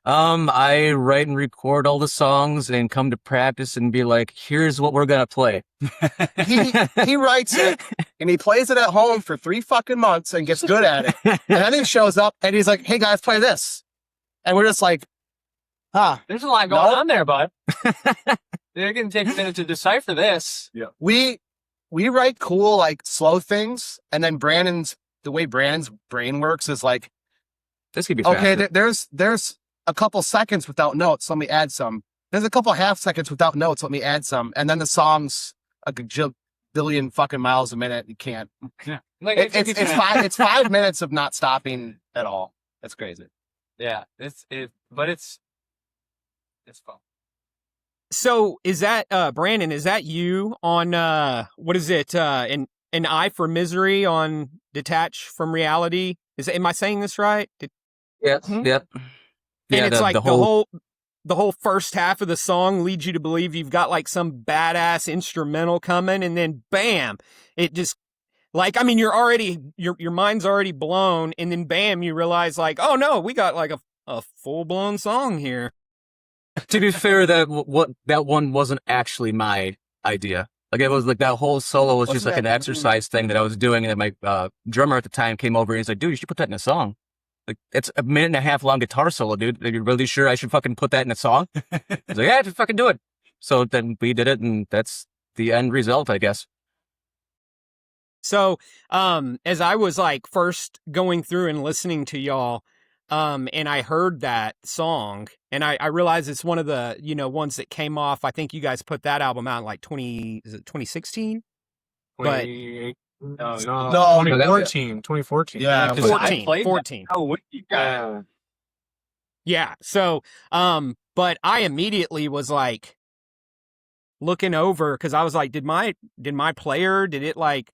I write and record all the songs and come to practice and be like, here's what we're gonna play. He writes it and he plays it at home for 3 fucking months and gets good at it. And then he shows up and he's like, hey guys, play this. And we're just like, huh. There's a lot going on there, bud. They're gonna take a minute to decipher this. Yeah. We write cool, like, slow things, and then the way Brandon's brain works is like, This could be okay, faster. there's a couple seconds without notes, let me add some. There's a couple half seconds without notes, let me add some. And then the song's a billion fucking miles a minute. You can't. Yeah. Like, It's 5 minutes of not stopping at all. That's crazy. yeah, it's fun. So is that, Brandon, is that you on, what is it, an Eye for Misery on Detach from Reality? Am I saying this right? Yep. Yep. And Yeah, it's the- like the the whole first half of the song leads you to believe you've got like some badass instrumental coming, and then bam, it just, like, I mean, your mind's already blown, and then bam, you realize like, oh no, we got like a full blown song here. To be fair, that one wasn't actually my idea. Like, it was like that whole solo was just like an exercise thing that I was doing, and then my drummer at the time came over and he's like, "Dude, you should put that in a song. Like, it's a 1.5 minute long guitar solo, dude. Are you really sure I should fucking put that in a song?" I was like, "Yeah, just fucking do it." So then we did it, and that's the end result, I guess. So, as I was like first going through and listening to y'all, and I heard that song, and I realized it's one of the, ones that came off. I think you guys put that album out in like 2016? But No, No, No, 2014. Yeah, because I 14, played 14. that with you guys. Yeah. So, but I immediately was like looking over because I was like, did my player, did it like,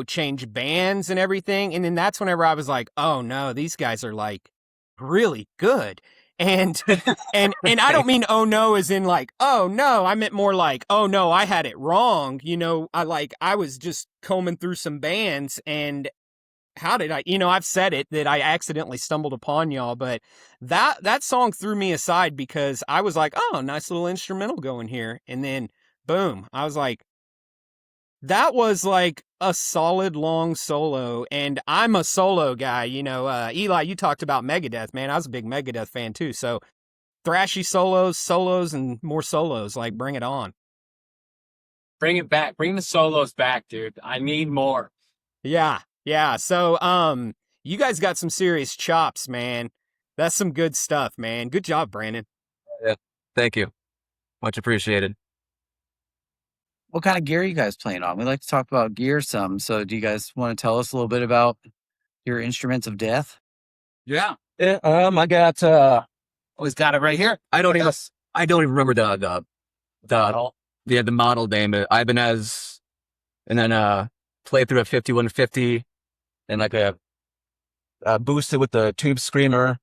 change bands and everything? And then that's whenever I was like, oh no, these guys are like really good. And and I don't mean oh no as in like, oh no, I meant more like, oh no, I had it wrong. I was just combing through some bands and how did I, I've said it that I accidentally stumbled upon y'all, but that song threw me aside because I was like, oh, nice little instrumental going here. And then boom, I was like, that was like a solid long solo. And I'm a solo guy, Eli, you talked about Megadeth, man. I was a big Megadeth fan too. So thrashy solos, and more solos, like bring it on. Bring it back. Bring the solos back, dude. I need more. Yeah. Yeah. So, you guys got some serious chops, man. That's some good stuff, man. Good job, Brandon. Yeah. Thank you. Much appreciated. What kind of gear are you guys playing on? We like to talk about gear some. So do you guys want to tell us a little bit about your instruments of death? Yeah. Yeah, I got always got it right here. I don't even remember the the model name. Ibanez, and then play through a 5150 and like a boosted with the tube screamer,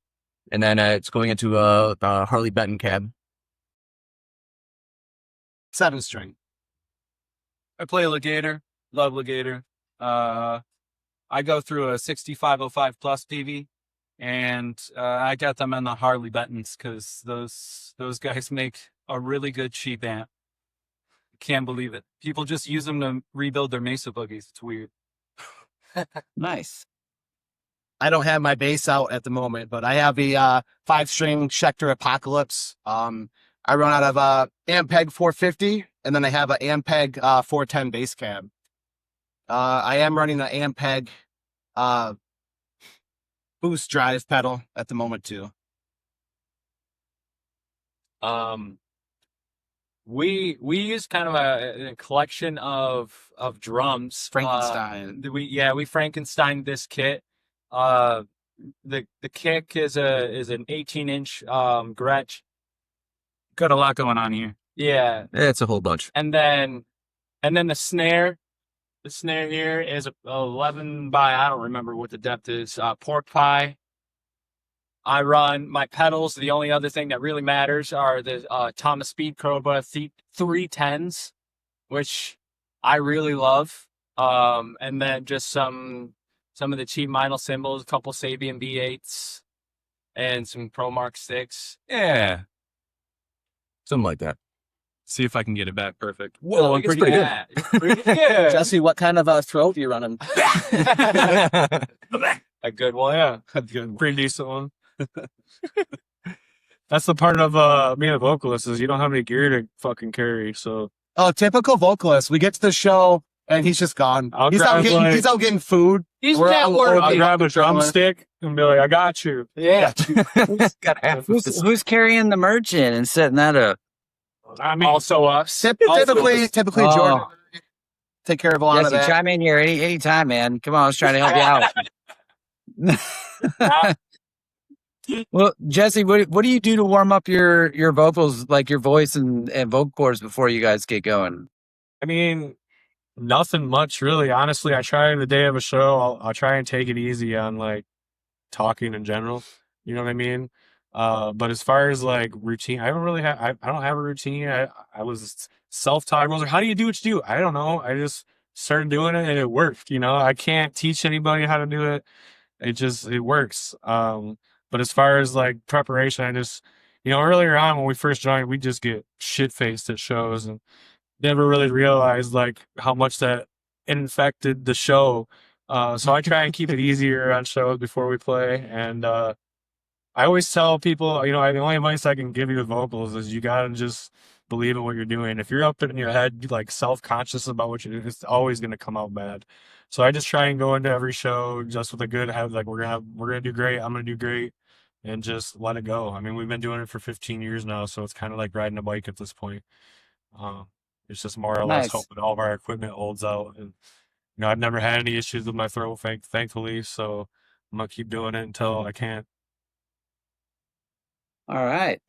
and then it's going into a Harley Benton cab. 7-string. I play Legator. Love Legator. I go through a 6505 plus PV, and I got them on the Harley Bentons because those guys make a really good cheap amp. Can't believe it. People just use them to rebuild their Mesa boogies. It's weird. Nice. I don't have my bass out at the moment, but I have a 5-string Schecter Apocalypse. I run out of Ampeg 450, and then I have an Ampeg 410 bass cab. I am running an Ampeg boost drive pedal at the moment too. We use kind of a collection of drums. Frankenstein. We Frankenstein this kit. The kick is an 18-inch Gretsch. Got a lot going on here. Yeah, It's a whole bunch. and then the snare. The snare here is 11 by, I don't remember what the depth is, pork pie. I run my pedals. The only other thing that really matters are the Thomas Speed Cobra 310s, which I really love. And then just some of the cheap vinyl cymbals, a couple Sabian B8s, and some Pro Mark 6. Yeah. Something like that. See if I can get it back perfect. Whoa, it's pretty good. Pretty good. Jesse, what kind of throat are you running? A good one. Yeah, pretty decent one. That's the part of being a vocalist is you don't have any gear to fucking carry. So Oh, typical vocalist. We get to the show and he's just gone. He's out getting food. He's We're not out- working. I'll grab a drumstick and be like, "I got you." Yeah. Who's carrying the merch in and setting that up? I mean, Also us. Typically Oh. Jordan take care of a lot of Jesse, that. chime in here anytime, man. Come on, I was trying to help you out. Well, Jesse, what do you do to warm up your vocals, like your voice and vocal cords before you guys get going? I mean, nothing much really. Honestly, I try the day of a show. I'll try and take it easy on like talking in general. You know what I mean? But as far as like routine, I don't really have. I don't have a routine. I was self-taught. I was like, how do you do what you do? I don't know. I just started doing it and it worked. I can't teach anybody how to do it. It works. But as far as like preparation, I just, earlier on when we first joined, we just get shit-faced at shows and never really realized like how much that infected the show. So I try and keep it easier on shows before we play. And I always tell people, the only advice I can give you with vocals is you gotta just believe in what you're doing. If you're up in your head, like self-conscious about what you do, it's always gonna come out bad. So I just try and go into every show just with a good head, like we're gonna do great. I'm gonna do great, and just let it go. I mean, we've been doing it for 15 years now, so it's kind of like riding a bike at this point. It's just more or less Nice. hoping all of our equipment holds out and I've never had any issues with my throat, thankfully. So I'm gonna keep doing it until I can't. All right.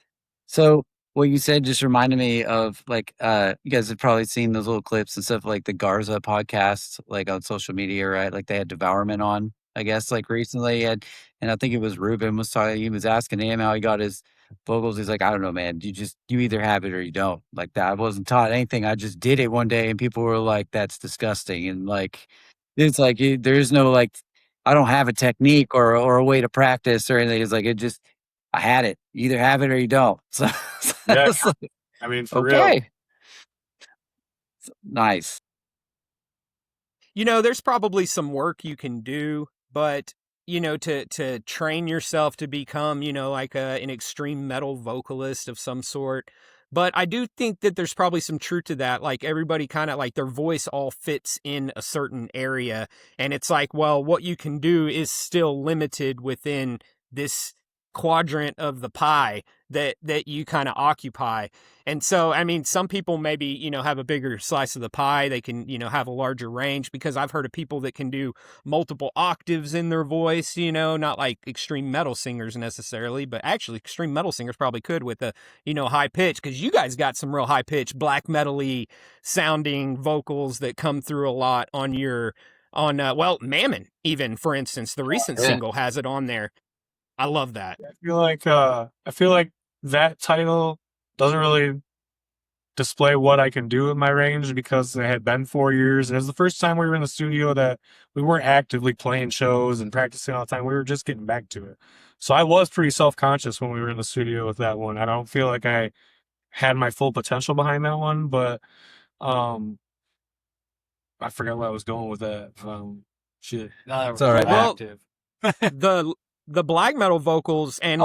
So what you said just reminded me of like you guys have probably seen those little clips and stuff like the Garza podcast like on social media, right? Like they had Devourment on, I guess, like recently, and I think it was Ruben was talking. He was asking him how he got his vocals. He's like, I don't know, man. You either have it or you don't. Like that. I wasn't taught anything. I just did it one day, and people were like, "That's disgusting." And like, it's like there's no like, I don't have a technique or a way to practice or anything. It's like it just. I had it. You either have it or you don't. So, Yeah, it's like, I mean, for real. okay. Nice. There's probably some work you can do, but to train yourself to become, like an extreme metal vocalist of some sort. But I do think that there's probably some truth to that. Like everybody kind of like their voice all fits in a certain area. And it's like, well, what you can do is still limited within this quadrant of the pie that you kind of occupy. And so, I mean, some people maybe, have a bigger slice of the pie. They can, have a larger range, because I've heard of people that can do multiple octaves in their voice, not like extreme metal singers necessarily, but actually extreme metal singers probably could with a, high pitch, because you guys got some real high pitch, black metal-y sounding vocals that come through a lot on Mammon, even, for instance. The recent single has it on there. I love that. I feel like that title doesn't really display what I can do with my range, because it had been 4 years, and it was the first time we were in the studio that we weren't actively playing shows and practicing all the time. We were just getting back to it. So I was pretty self-conscious when we were in the studio with that one. I don't feel like I had my full potential behind that one, but I forgot where I was going with that. Shit. It's all right. Well, Active. the black metal vocals and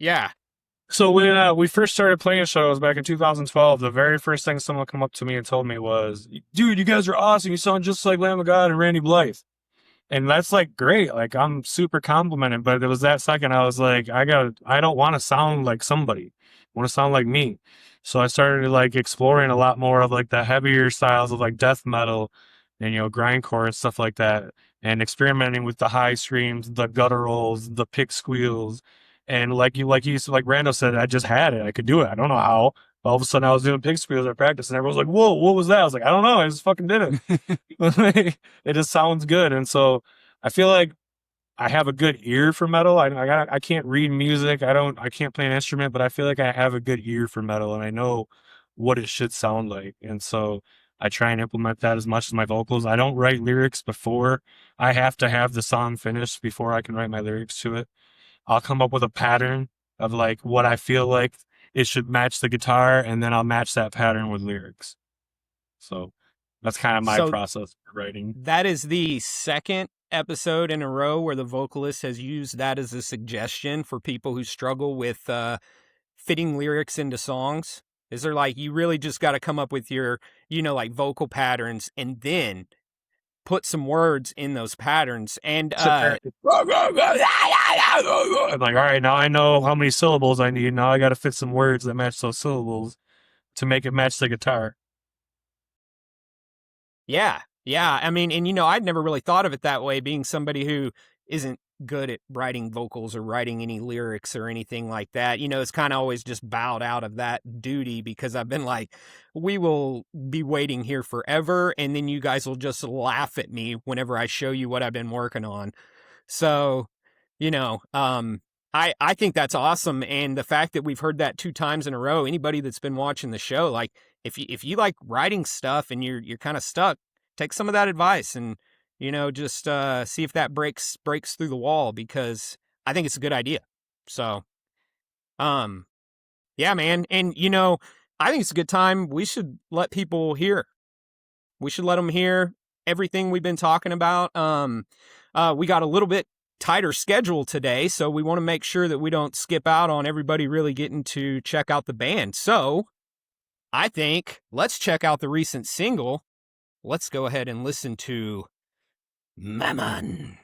yeah. So when we first started playing shows back in 2012, the very first thing someone come up to me and told me was, "Dude, you guys are awesome. You sound just like Lamb of God and Randy Blythe." And that's like great. Like I'm super complimented, but it was that second I was like, I don't want to sound like somebody. I want to sound like me. So I started like exploring a lot more of like the heavier styles of like death metal and grindcore and stuff like that, and experimenting with the high screams, the gutturals, the pick squeals. And like Brando said, I just had it. I could do it. I don't know how. All of a sudden I was doing pig squeals at practice, and everyone's like, "Whoa, what was that?" I was like, "I don't know. I just fucking did it." It just sounds good. And so I feel like I have a good ear for metal. I can't read music. I can't play an instrument, but I feel like I have a good ear for metal, and I know what it should sound like. And so I try and implement that as much as my vocals. I don't write lyrics before. I have to have the song finished before I can write my lyrics to it. I'll come up with a pattern of like what I feel like it should match the guitar, and then I'll match that pattern with lyrics. So that's kind of my process for writing. That is the second episode in a row where the vocalist has used that as a suggestion for people who struggle with fitting lyrics into songs. Is there like, you really just got to come up with your, like vocal patterns and then put some words in those patterns. And I'm like, all right, now I know how many syllables I need. Now I got to fit some words that match those syllables to make it match the guitar. Yeah. I mean, and I'd never really thought of it that way, being somebody who isn't good at writing vocals or writing any lyrics or anything like that. It's kind of always just bowed out of that duty, because I've been like, we will be waiting here forever, and then you guys will just laugh at me whenever I show you what I've been working on. So, I think that's awesome. And the fact that we've heard that 2 times in a row, anybody that's been watching the show, like if you like writing stuff and you're kind of stuck, take some of that advice and just see if that breaks through the wall, because I think it's a good idea. So, yeah, man. And, I think it's a good time. We should let people hear. We should let them hear everything we've been talking about. We got a little bit tighter schedule today, so we want to make sure that we don't skip out on everybody really getting to check out the band. So I think let's check out the recent single. Let's go ahead and listen to Mammon.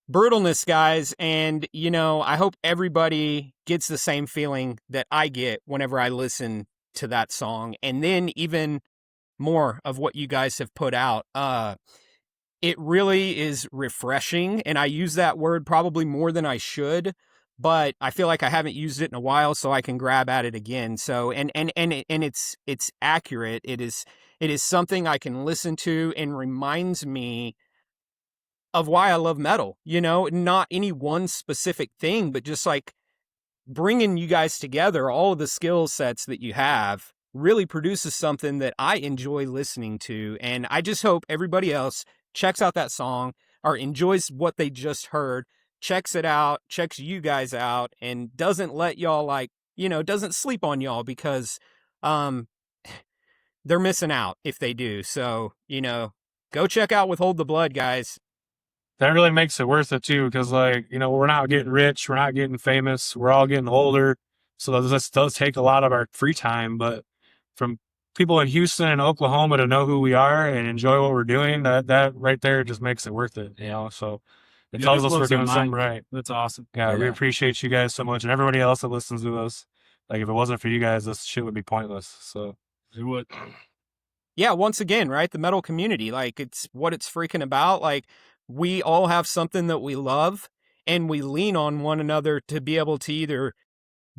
Brutalness, guys, and I hope everybody gets the same feeling that I get whenever I listen to that song, and then even more of what you guys have put out. It really is refreshing, and I use that word probably more than I should, but I feel like I haven't used it in a while, so I can grab at it again. So, and it's accurate. It is something I can listen to and reminds me of why I love metal. Not any one specific thing, but just like bringing you guys together, all of the skill sets that you have really produces something that I enjoy listening to. And I just hope everybody else checks out that song or enjoys what they just heard, checks it out, checks you guys out, and doesn't let y'all doesn't sleep on y'all, because they're missing out if they do. So, go check out Withhold the Blood, guys. That really makes it worth it too, because we're not getting rich, we're not getting famous, we're all getting older, so this does take a lot of our free time. But from people in Houston and Oklahoma to know who we are and enjoy what we're doing, that right there just makes it worth it. So it tells us we're doing something right. That's awesome. Yeah, we Yeah. appreciate you guys so much, and everybody else that listens to us. Like, if it wasn't for you guys, this shit would be pointless. So It would. Yeah, once again, right? The metal community, like, it's what it's freaking about. Like, we all have something that we love, and we lean on one another to be able to either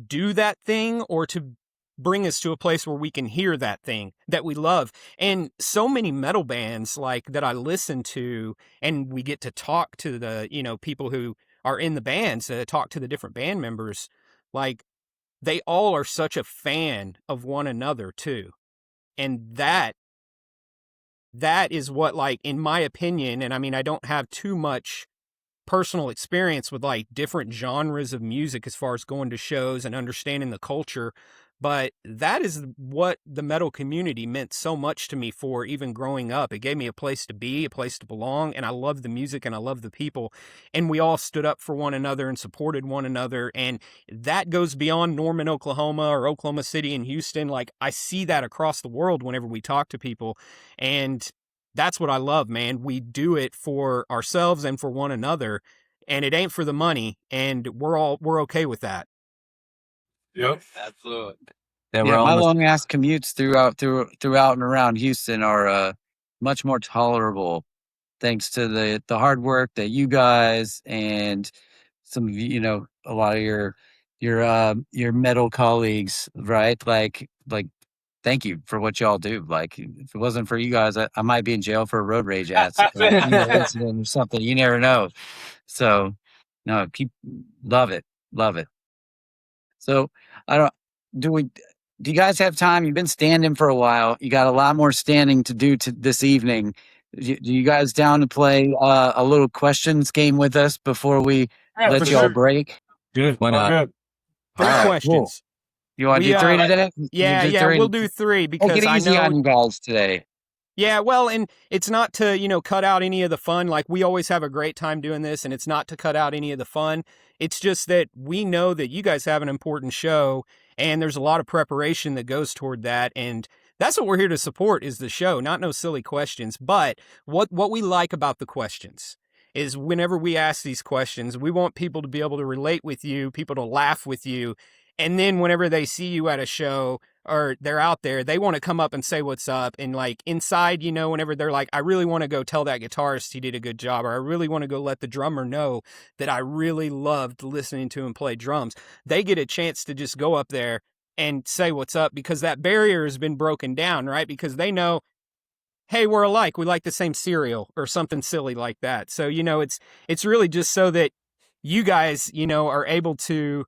do that thing or to bring us to a place where we can hear that thing that we love. And so many metal bands like that I listen to, and we get to talk to the, people who are in the bands, talk to the different band members, like, they all are such a fan of one another too. And that is what, like, in my opinion, and I mean, I don't have too much personal experience with like different genres of music as far as going to shows and understanding the culture, but that is what the metal community meant so much to me for even growing up. It gave me a place to be, a place to belong, and I love the music and I love the people, and we all stood up for one another and supported one another, and that goes beyond Norman, Oklahoma, or Oklahoma City and Houston. Like, I see that across the world whenever we talk to people, and that's what I love, man. We do it for ourselves and for one another, and it ain't for the money, and we're okay with that. yep. Absolutely. Yeah, we're Yeah, all my in the- long ass commutes throughout and around Houston are much more tolerable thanks to the hard work that you guys and some of a lot of your metal colleagues, right? Like thank you for what y'all do. Like, if it wasn't for you guys, I might be in jail for a road rage incident or something. You never know. So no, love it. So I don't do you guys have time? You've been standing for a while. You got a lot more standing to do this evening. Do you guys down to play a little questions game with us before we Yeah, let for y'all sure. break? Good. Why not? Good. 3 All right, cool. questions. You want to We, do three today? Yeah, You do three? we'll do 3 Take because it I easy know. on you guys today. Yeah, well, and it's not to, cut out any of the fun. Like, we always have a great time doing this, and it's not to cut out any of the fun. It's just that we know that you guys have an important show, and there's a lot of preparation that goes toward that, and that's what we're here to support, is the show, not no silly questions. But what we like about the questions is whenever we ask these questions, we want people to be able to relate with you, people to laugh with you, and then whenever they see you at a show or they're out there, they want to come up and say what's up. And like inside, whenever they're like, I really want to go tell that guitarist he did a good job, or I really want to go let the drummer know that I really loved listening to him play drums, they get a chance to just go up there and say what's up, because that barrier has been broken down, right? Because they know hey, we're alike. We like the same cereal or something silly like that. So, it's really just so that you guys, are able to,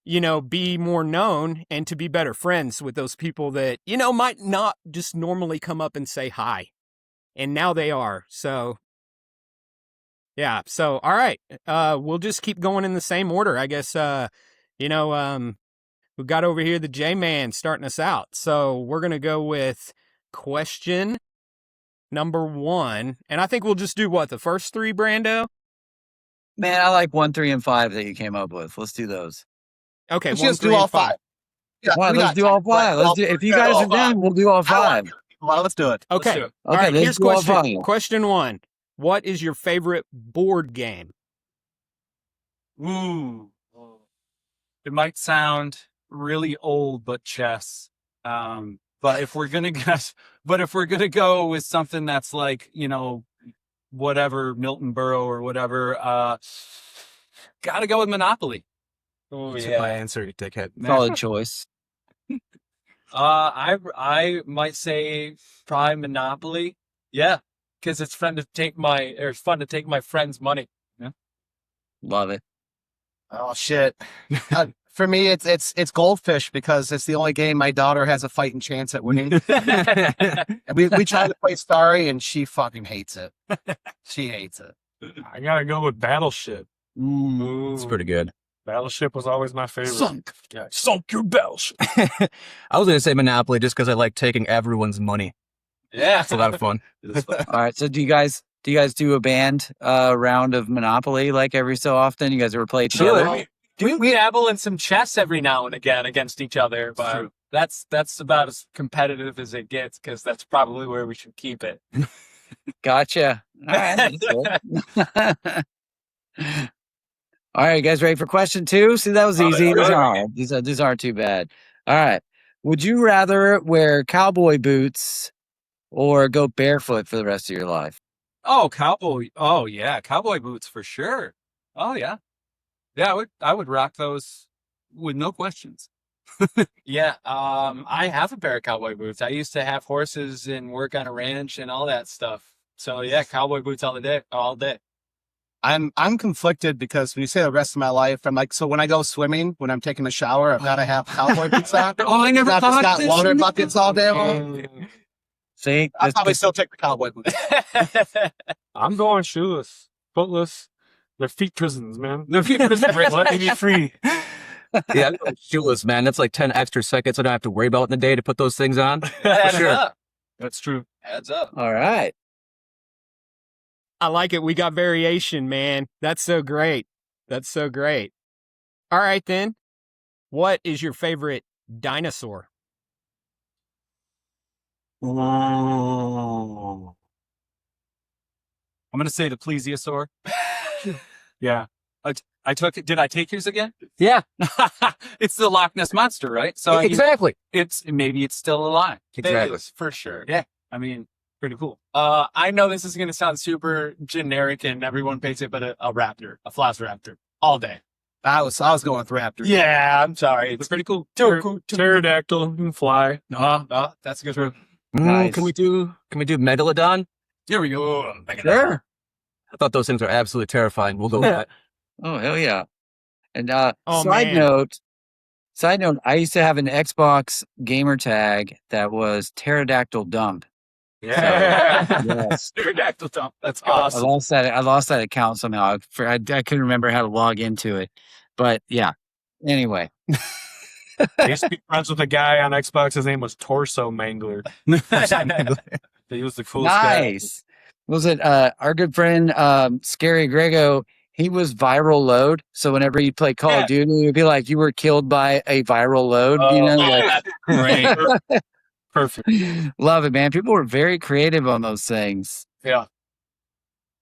be more known and to be better friends with those people that, might not just normally come up and say hi. And now they are. So, yeah. So, all right. We'll just keep going in the same order. I guess, we've got over here the J-Man starting us out. So we're going to go with question number 1. And I think we'll just do what? The first 3, Brando? Man, I like 1, 3, and 5 that you came up with. Let's do those. Okay. Let's 1, just 3, do all and 5. 5. Yeah, Well, we let's got do all time. 5. Let's do, if you guys are done, we'll do all 5. Well, let's do it. Okay. Let's do it. All Okay, right. let's Here's do all question. 5. Question 1. What is your favorite board game? Ooh. It might sound really old, but chess. But if we're gonna go with something that's like, whatever, Milton Berle or whatever, gotta go with Monopoly. Oh That's my answer, you dickhead. Solid choice. I might say probably Monopoly. Yeah, because it's fun to take my friend's money. Love it. Oh shit. For me, it's Goldfish because it's the only game my daughter has a fighting chance at winning. And we tried to play Starry, and she fucking hates it. She hates it. I gotta go with Battleship. It's pretty good. Battleship was always my favorite. Yeah, sunk your belch. I was going to say Monopoly just because I like taking everyone's money. Yeah, It's a lot of fun. All right. So do you guys do a band round of Monopoly like every so often? You guys ever play together? We dabble in some chess every now and again against each other, but that's about as competitive as it gets because that's probably where we should keep it. Gotcha. All right. That's cool. All right, you guys ready for question 2? See, that was easy. These aren't too bad. All right. Would you rather wear cowboy boots or go barefoot for the rest of your life? Oh, cowboy. Oh, yeah. Cowboy boots for sure. Oh, yeah. Yeah, I would rock those with no questions. Yeah, I have a pair of cowboy boots. I used to have horses and work on a ranch and all that stuff. So yeah, cowboy boots all day. I'm conflicted because when you say the rest of my life, I'm like, so when I go swimming, when I'm taking a shower, I've got to have cowboy boots on. Oh, I never Not just thought got this. water buckets all day long. See, I'll probably still take the cowboy boots. I'm going shoeless, footless. They're feet prisons, man. The feet prisons. Let me be free. Yeah, I'm going shoeless, man. That's like 10 extra seconds I don't have to worry about in the day to put those things on. Adds sure. up. That's true. Adds up. all right. I like it. We got variation, man. That's so great. That's so great. All right, then. What is your favorite dinosaur? Oh. I'm going to say the plesiosaur. Yeah. I took it. Did I take yours again? Yeah, It's the Loch Ness Monster, right? So exactly. maybe it's still alive. Exactly. It is, for sure. Yeah. I mean, pretty cool. I know this is going to sound super generic and everyone pays it, but a raptor, a velociraptor, all day. I was going with Raptor. Yeah, I'm sorry. It's pretty cool. Pterodactyl, you can fly. That's a good one. Nice. Can we do Megalodon? Here we go. Sure. I thought those things are absolutely terrifying. We'll go with that. Oh, hell yeah. And Oh, side man. note, I used to have an Xbox gamer tag that was pterodactyl dump. Yeah. Yes. Pterodactyl dump. That's I awesome. lost that account somehow. I couldn't remember how to log into it. But yeah. Anyway. I used to be friends with a guy on Xbox. His name was Torso Mangler. He was the coolest guy. Nice. Was it our good friend Scary Grego? He was viral load. So whenever you play Call of Duty, it'd be like you were killed by a viral load. Great. Perfect. Love it, man. People were very creative on those things. Yeah.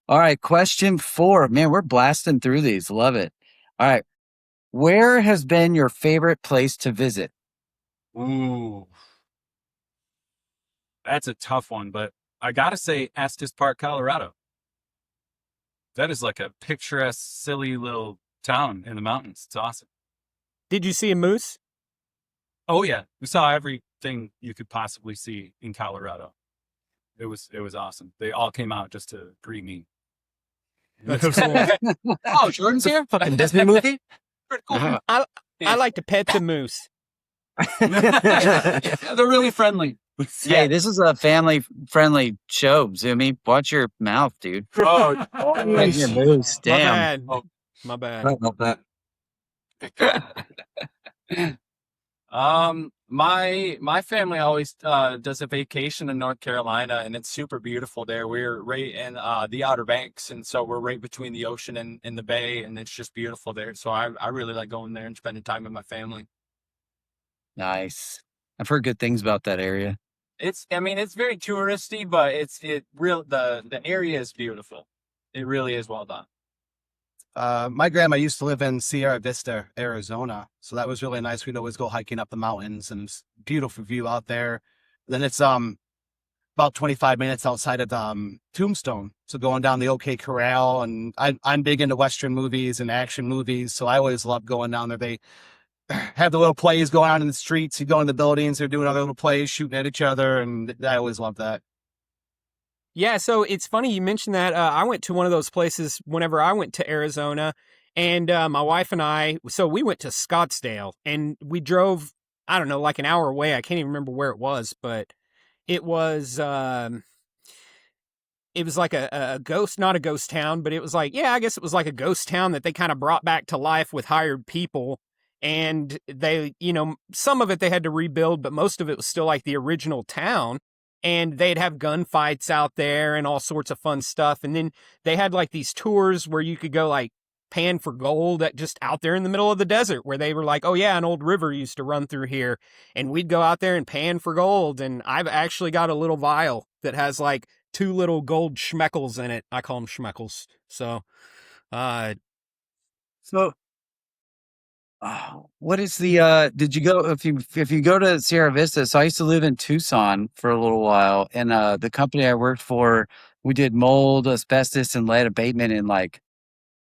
All right, question 4. Man, we're blasting through these. Love it. All right. Where has been your favorite place to visit? Ooh. That's a tough one, but I got to say Estes Park, Colorado. That is like a picturesque, silly little town in the mountains. It's awesome. Did you see a moose? Oh, yeah. We saw everything you could possibly see in Colorado. it was awesome. They all came out just to greet me. That's cool. Oh, Jordan's here? Fucking Disney movie? Pretty cool. I like to pet the moose. Yeah, they're really friendly. Hey, this is a family-friendly show, Zoomy. Watch your mouth, dude. Oh, Right your moves. My Damn. bad. Oh. My bad. I love that. My family always does a vacation in North Carolina, and it's super beautiful there. We're right in the Outer Banks, and so we're right between the ocean and the bay, and it's just beautiful there. So I really like going there and spending time with my family. Nice. I've heard good things about that area. It's very touristy, but the area is beautiful. It really is well done. My grandma used to live in Sierra Vista, Arizona, so that was really nice. We'd always go hiking up the mountains, and it's beautiful view out there. Then it's about 25 minutes outside of Tombstone, so going down the OK Corral, and I'm big into Western movies and action movies, so I always love going down there. They have the little plays going on in the streets. You go in the buildings, they're doing other little plays, shooting at each other, and I always love that. Yeah, so it's funny you mentioned that. I went to one of those places whenever I went to Arizona, and my wife and I, so we went to Scottsdale, and we drove, I don't know, like an hour away. I can't even remember where it was, but it was like a ghost, not a ghost town, but it was like, yeah, I guess it was like a ghost town that they kind of brought back to life with hired people. And they, some of it they had to rebuild, but most of it was still like the original town. And they'd have gunfights out there and all sorts of fun stuff. And then they had like these tours where you could go like pan for gold at just out there in the middle of the desert, where they were like, oh yeah, an old river used to run through here. And we'd go out there and pan for gold. And I've actually got a little vial that has like 2 little gold schmeckles in it. I call them schmeckles. So, what is the did you go if you go to Sierra Vista? So I used to live in Tucson for a little while, and the company I worked for, we did mold, asbestos, and lead abatement in like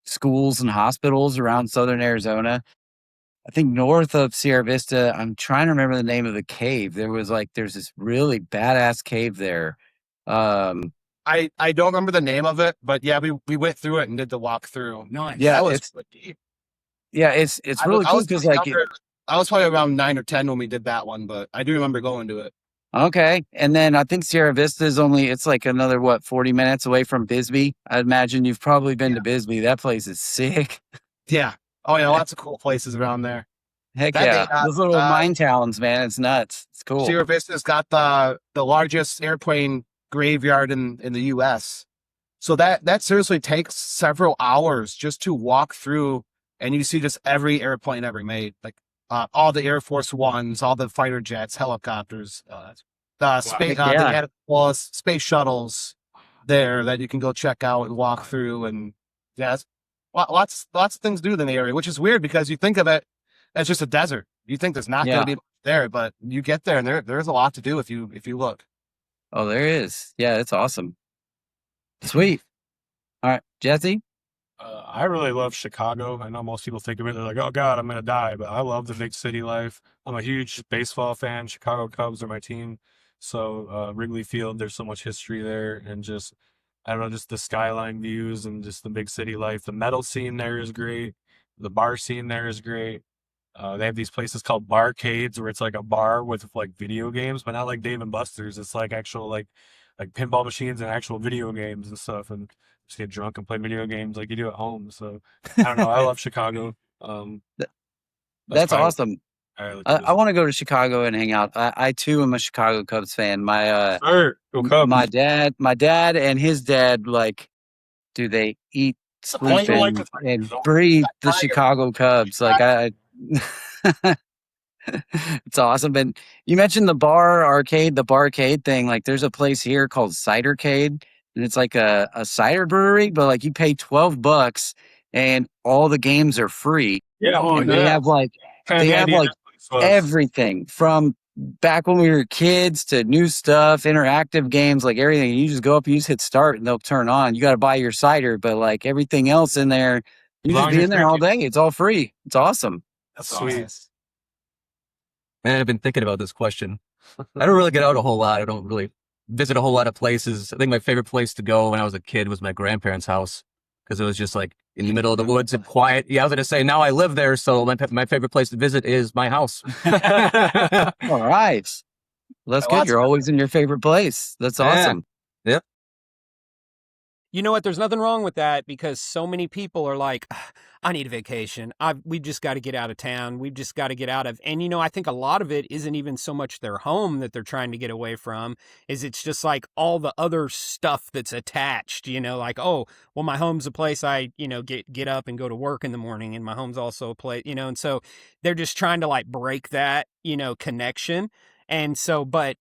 schools and hospitals around southern Arizona. I think north of Sierra Vista, I'm trying to remember the name of the cave. There's this really badass cave there. I don't remember the name of it, but yeah, we went through it and did the walkthrough. Nice. Yeah, that was it's really deep. yeah, it's really cool because like I was probably around 9 or 10 when we did that one, but I do remember going to it. okay. And then I think Sierra Vista is it's like another 40 minutes away from Bisbee. I imagine you've probably been to Bisbee. That place is sick. Yeah. Oh yeah, lots of cool places around there. Heck That yeah. they got, Those little mine towns, man. It's nuts. It's cool. Sierra Vista's got the largest airplane graveyard in the US. So that seriously takes several hours just to walk through, and you see just every airplane ever made, like all the Air Force Ones, all the fighter jets, helicopters, space. They had space shuttles there that you can go check out and walk through, and yeah, lots of things to do in the area, which is weird because you think of it as just a desert. You think there's not going to be much there, but you get there and there's a lot to do if you look. Oh, there is. Yeah, it's awesome. Sweet. All right, Jesse. I really love Chicago. I know most people think of it, they're like, oh God, I'm going to die. But I love the big city life. I'm a huge baseball fan. Chicago Cubs are my team. So Wrigley Field, there's so much history there. And just, I don't know, just the skyline views and just the big city life. The metal scene there is great. The bar scene there is great. They have these places called barcades where it's like a bar with like video games, but not like Dave and Buster's. It's like actual like pinball machines and actual video games and stuff. And just get drunk and play video games like you do at home. So I don't know. I love Chicago. That's awesome. I want to go to Chicago and hang out. I too am a Chicago Cubs fan. My my dad and his dad, like, do they eat, sleep, and breathe the Chicago Cubs? Like it's awesome. And you mentioned the barcade thing. Like, there's a place here called Cidercade, and it's like a cider brewery, but like you pay $12 and all the games are free. Yeah, and they have like everything from back when we were kids to new stuff, interactive games, like everything. You just go up, you just hit start, and they'll turn on. You got to buy your cider, but like everything else in there, you just be in there all day. It's all free. It's awesome. That's sweet. Man, I've been thinking about this question. I don't really get out a whole lot. I don't really visit a whole lot of places. I think my favorite place to go when I was a kid was my grandparents' house because it was just like in the middle of the woods and quiet. Yeah, I was going to say now I live there, so my favorite place to visit is my house. All right. Well, that's good. You're always in your favorite place. That's awesome. Yeah. You know what? There's nothing wrong with that because so many people are like, I need a vacation. We've just got to get out of town. We've just got to get out of. And, you know, I think a lot of it isn't even so much their home that they're trying to get away from, is it's just like all the other stuff that's attached, you know, like, oh, well, my home's a place I, you know, get up and go to work in the morning. And my home's also a place, you know, and so they're just trying to like break that, you know, connection. And so, but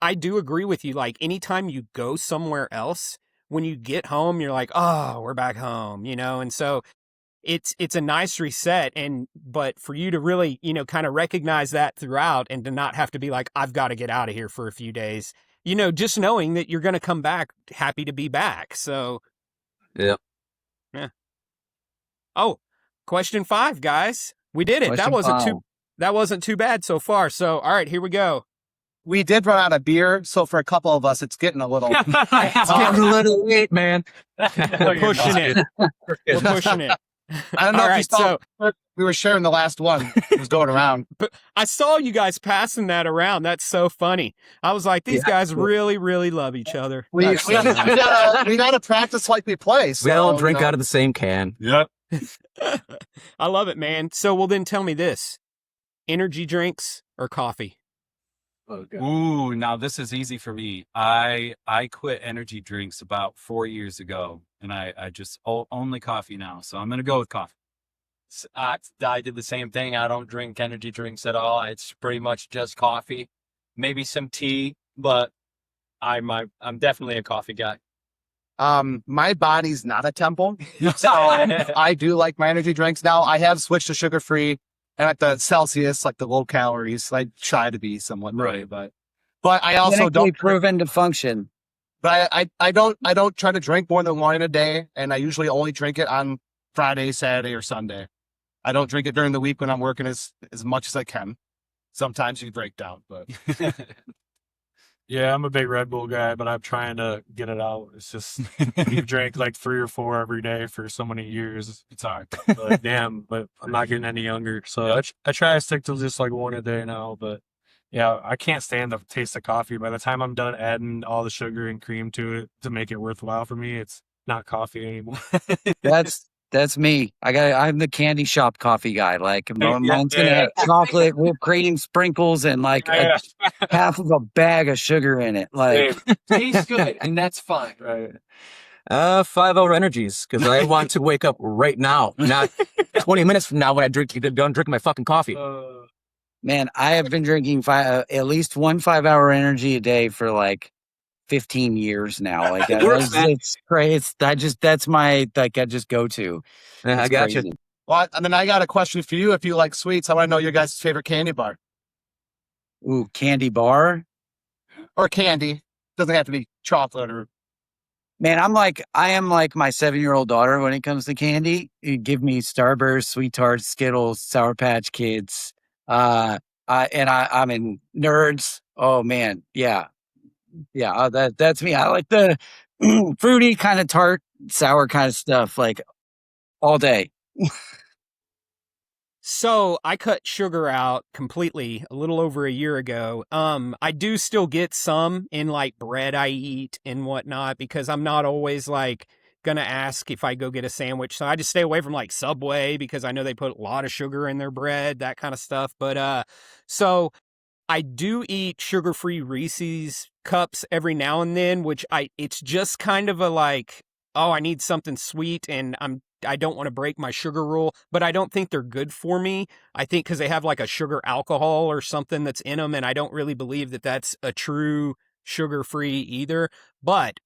I do agree with you. Like anytime you go somewhere else, when you get home, you're like, oh, we're back home, you know? And so it's a nice reset. But for you to really, you know, kind of recognize that throughout and to not have to be like, I've got to get out of here for a few days, you know, just knowing that you're going to come back happy to be back. So, Yeah. Oh, question 5, guys. We did it. That wasn't too bad so far. So, all right, here we go. We did run out of beer, so for a couple of us, it's getting a little. It's getting a little late, man. We're pushing it. We're pushing it. I don't know All if you right, saw. We were sharing the last one. It was going around. But I saw you guys passing that around. That's so funny. I was like, these guys really, really love each other. We gotta practice like we play. So, We all drink out of the same can. Yep. I love it, man. So, well, then tell me this: energy drinks or coffee? Ooh, now this is easy for me. I quit energy drinks about 4 years ago, and I just only coffee now. So I'm gonna go with coffee. I did the same thing. I don't drink energy drinks at all. It's pretty much just coffee, maybe some tea, but I'm definitely a coffee guy. My body's not a temple, so I do like my energy drinks now. I have switched to sugar free. And at the Celsius, like the low calories, I try to be somewhat right, but I also don't proven to function. But I don't try to drink more than one a day, and I usually only drink it on Friday, Saturday, or Sunday. I don't drink it during the week when I'm working as much as I can. Sometimes you break down, but Yeah, I'm a big Red Bull guy, but I'm trying to get it out. It's just you drank like 3 or 4 every day for so many years. It's hard. But damn, but I'm not getting any younger. So I try to stick to just like one a day now. But yeah, I can't stand the taste of coffee. By the time I'm done adding all the sugar and cream to it to make it worthwhile for me, it's not coffee anymore. That's me. I'm the candy shop coffee guy. Like mine's gonna have chocolate, whipped cream, sprinkles, and like half of a bag of sugar in it. Like Tastes good, and that's fine. Right. 5-hour energies because I want to wake up right now, not 20 minutes from now when I done drinking my fucking coffee. Man, I have been drinking at least 1 5-hour energy a day for like 15 years now. Like it's great. That's my I just go to. I got you. Well, and then I got a question for you. If you like sweets, I want to know your guys' favorite candy bar Ooh, candy bar or candy. Doesn't have to be chocolate or. Man, I am like my 7-year-old daughter when it comes to candy. You give me Starburst, Sweet Tarts, Skittles, Sour Patch Kids. I'm in Nerds. Oh man, yeah. That's me. I like the fruity kind of tart, sour kind of stuff, like all day. So I cut sugar out completely a little over a year ago. I do still get some in like bread I eat and whatnot because I'm not always like gonna ask if I go get a sandwich. So I just stay away from like Subway because I know they put a lot of sugar in their bread, that kind of stuff. But so I do eat sugar-free Reese's cups every now and then, it's just kind of a like, oh, I need something sweet and I don't want to break my sugar rule, but I don't think they're good for me. I think because they have like a sugar alcohol or something that's in them, and I don't really believe that that's a true sugar-free either. But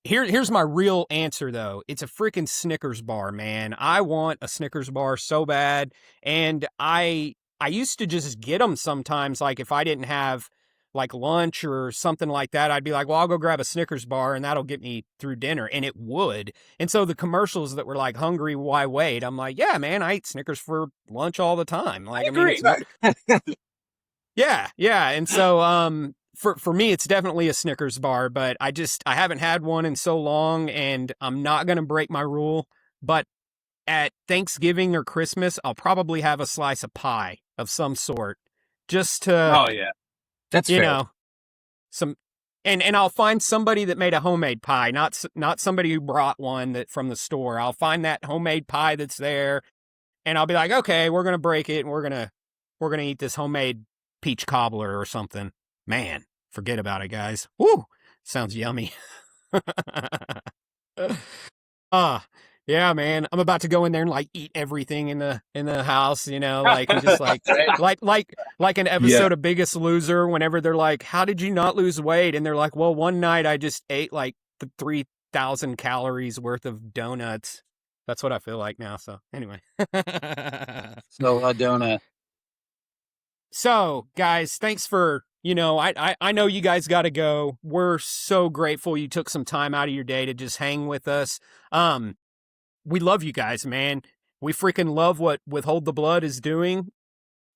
here's my real answer, though. It's a freaking Snickers bar, man. I want a Snickers bar so bad, and I used to just get them sometimes, like if I didn't have like lunch or something like that, I'd be like, well, I'll go grab a Snickers bar and that'll get me through dinner. And it would. And so the commercials that were like, hungry, why wait? I'm like, yeah, man, I eat Snickers for lunch all the time. Like, I agree. Yeah. And so, for me, it's definitely a Snickers bar, but I haven't had one in so long, and I'm not going to break my rule. But at Thanksgiving or Christmas, I'll probably have a slice of pie of some sort, just to, Oh yeah. That's you fair. know, some, and I'll find somebody that made a homemade pie, not somebody who brought one that from the store. I'll find that homemade pie that's there, and I'll be like, okay, we're gonna break it, and we're gonna eat this homemade peach cobbler or something. Man, forget about it, guys. Woo, sounds yummy. Yeah, man. I'm about to go in there and like eat everything in the house, like, and just like like an episode of Biggest Loser whenever they're like, "How did you not lose weight?" And they're like, "Well, one night I just ate like the 3,000 calories worth of donuts." That's what I feel like now. So anyway. So a donut. So, guys, thanks for, I know you guys got to go. We're so grateful you took some time out of your day to just hang with us. We love you guys, man. We freaking love what Withhold the Blood is doing.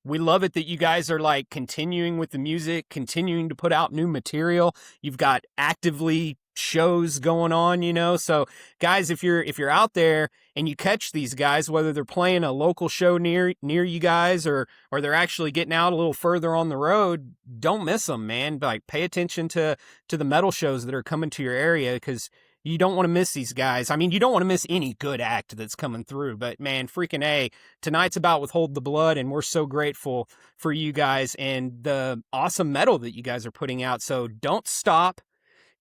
We love it that you guys are like continuing with the music, continuing to put out new material. You've got actively shows going on, So guys, if you're out there and you catch these guys, whether they're playing a local show near you guys or they're actually getting out a little further on the road, don't miss them, man. Like, pay attention to the metal shows that are coming to your area, because you don't want to miss these guys. I mean, you don't want to miss any good act that's coming through, but man, freaking A, tonight's about Withhold the Blood, and we're so grateful for you guys and the awesome metal that you guys are putting out. So don't stop.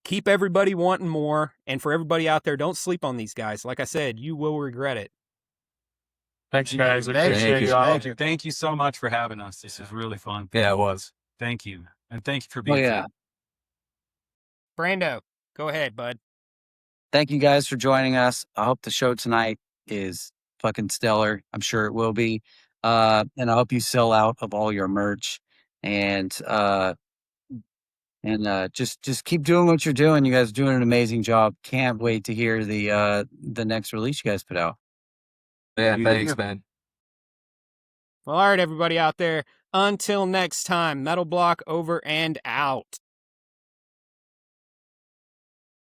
Keep everybody wanting more. And for everybody out there, don't sleep on these guys. Like I said, you will regret it. Thanks, guys. I Thank appreciate you. you all. Thank you. Thank you so much for having us. This is really fun. Yeah, it was. Thank you. And thank you for Oh being yeah. here. Brando, go ahead, bud. Thank you guys for joining us. I hope the show tonight is fucking stellar. I'm sure it will be. And I hope you sell out of all your merch. And just keep doing what you're doing. You guys are doing an amazing job. Can't wait to hear the next release you guys put out. Yeah, thanks, man. Well, all right, everybody out there. Until next time, Metal Block over and out.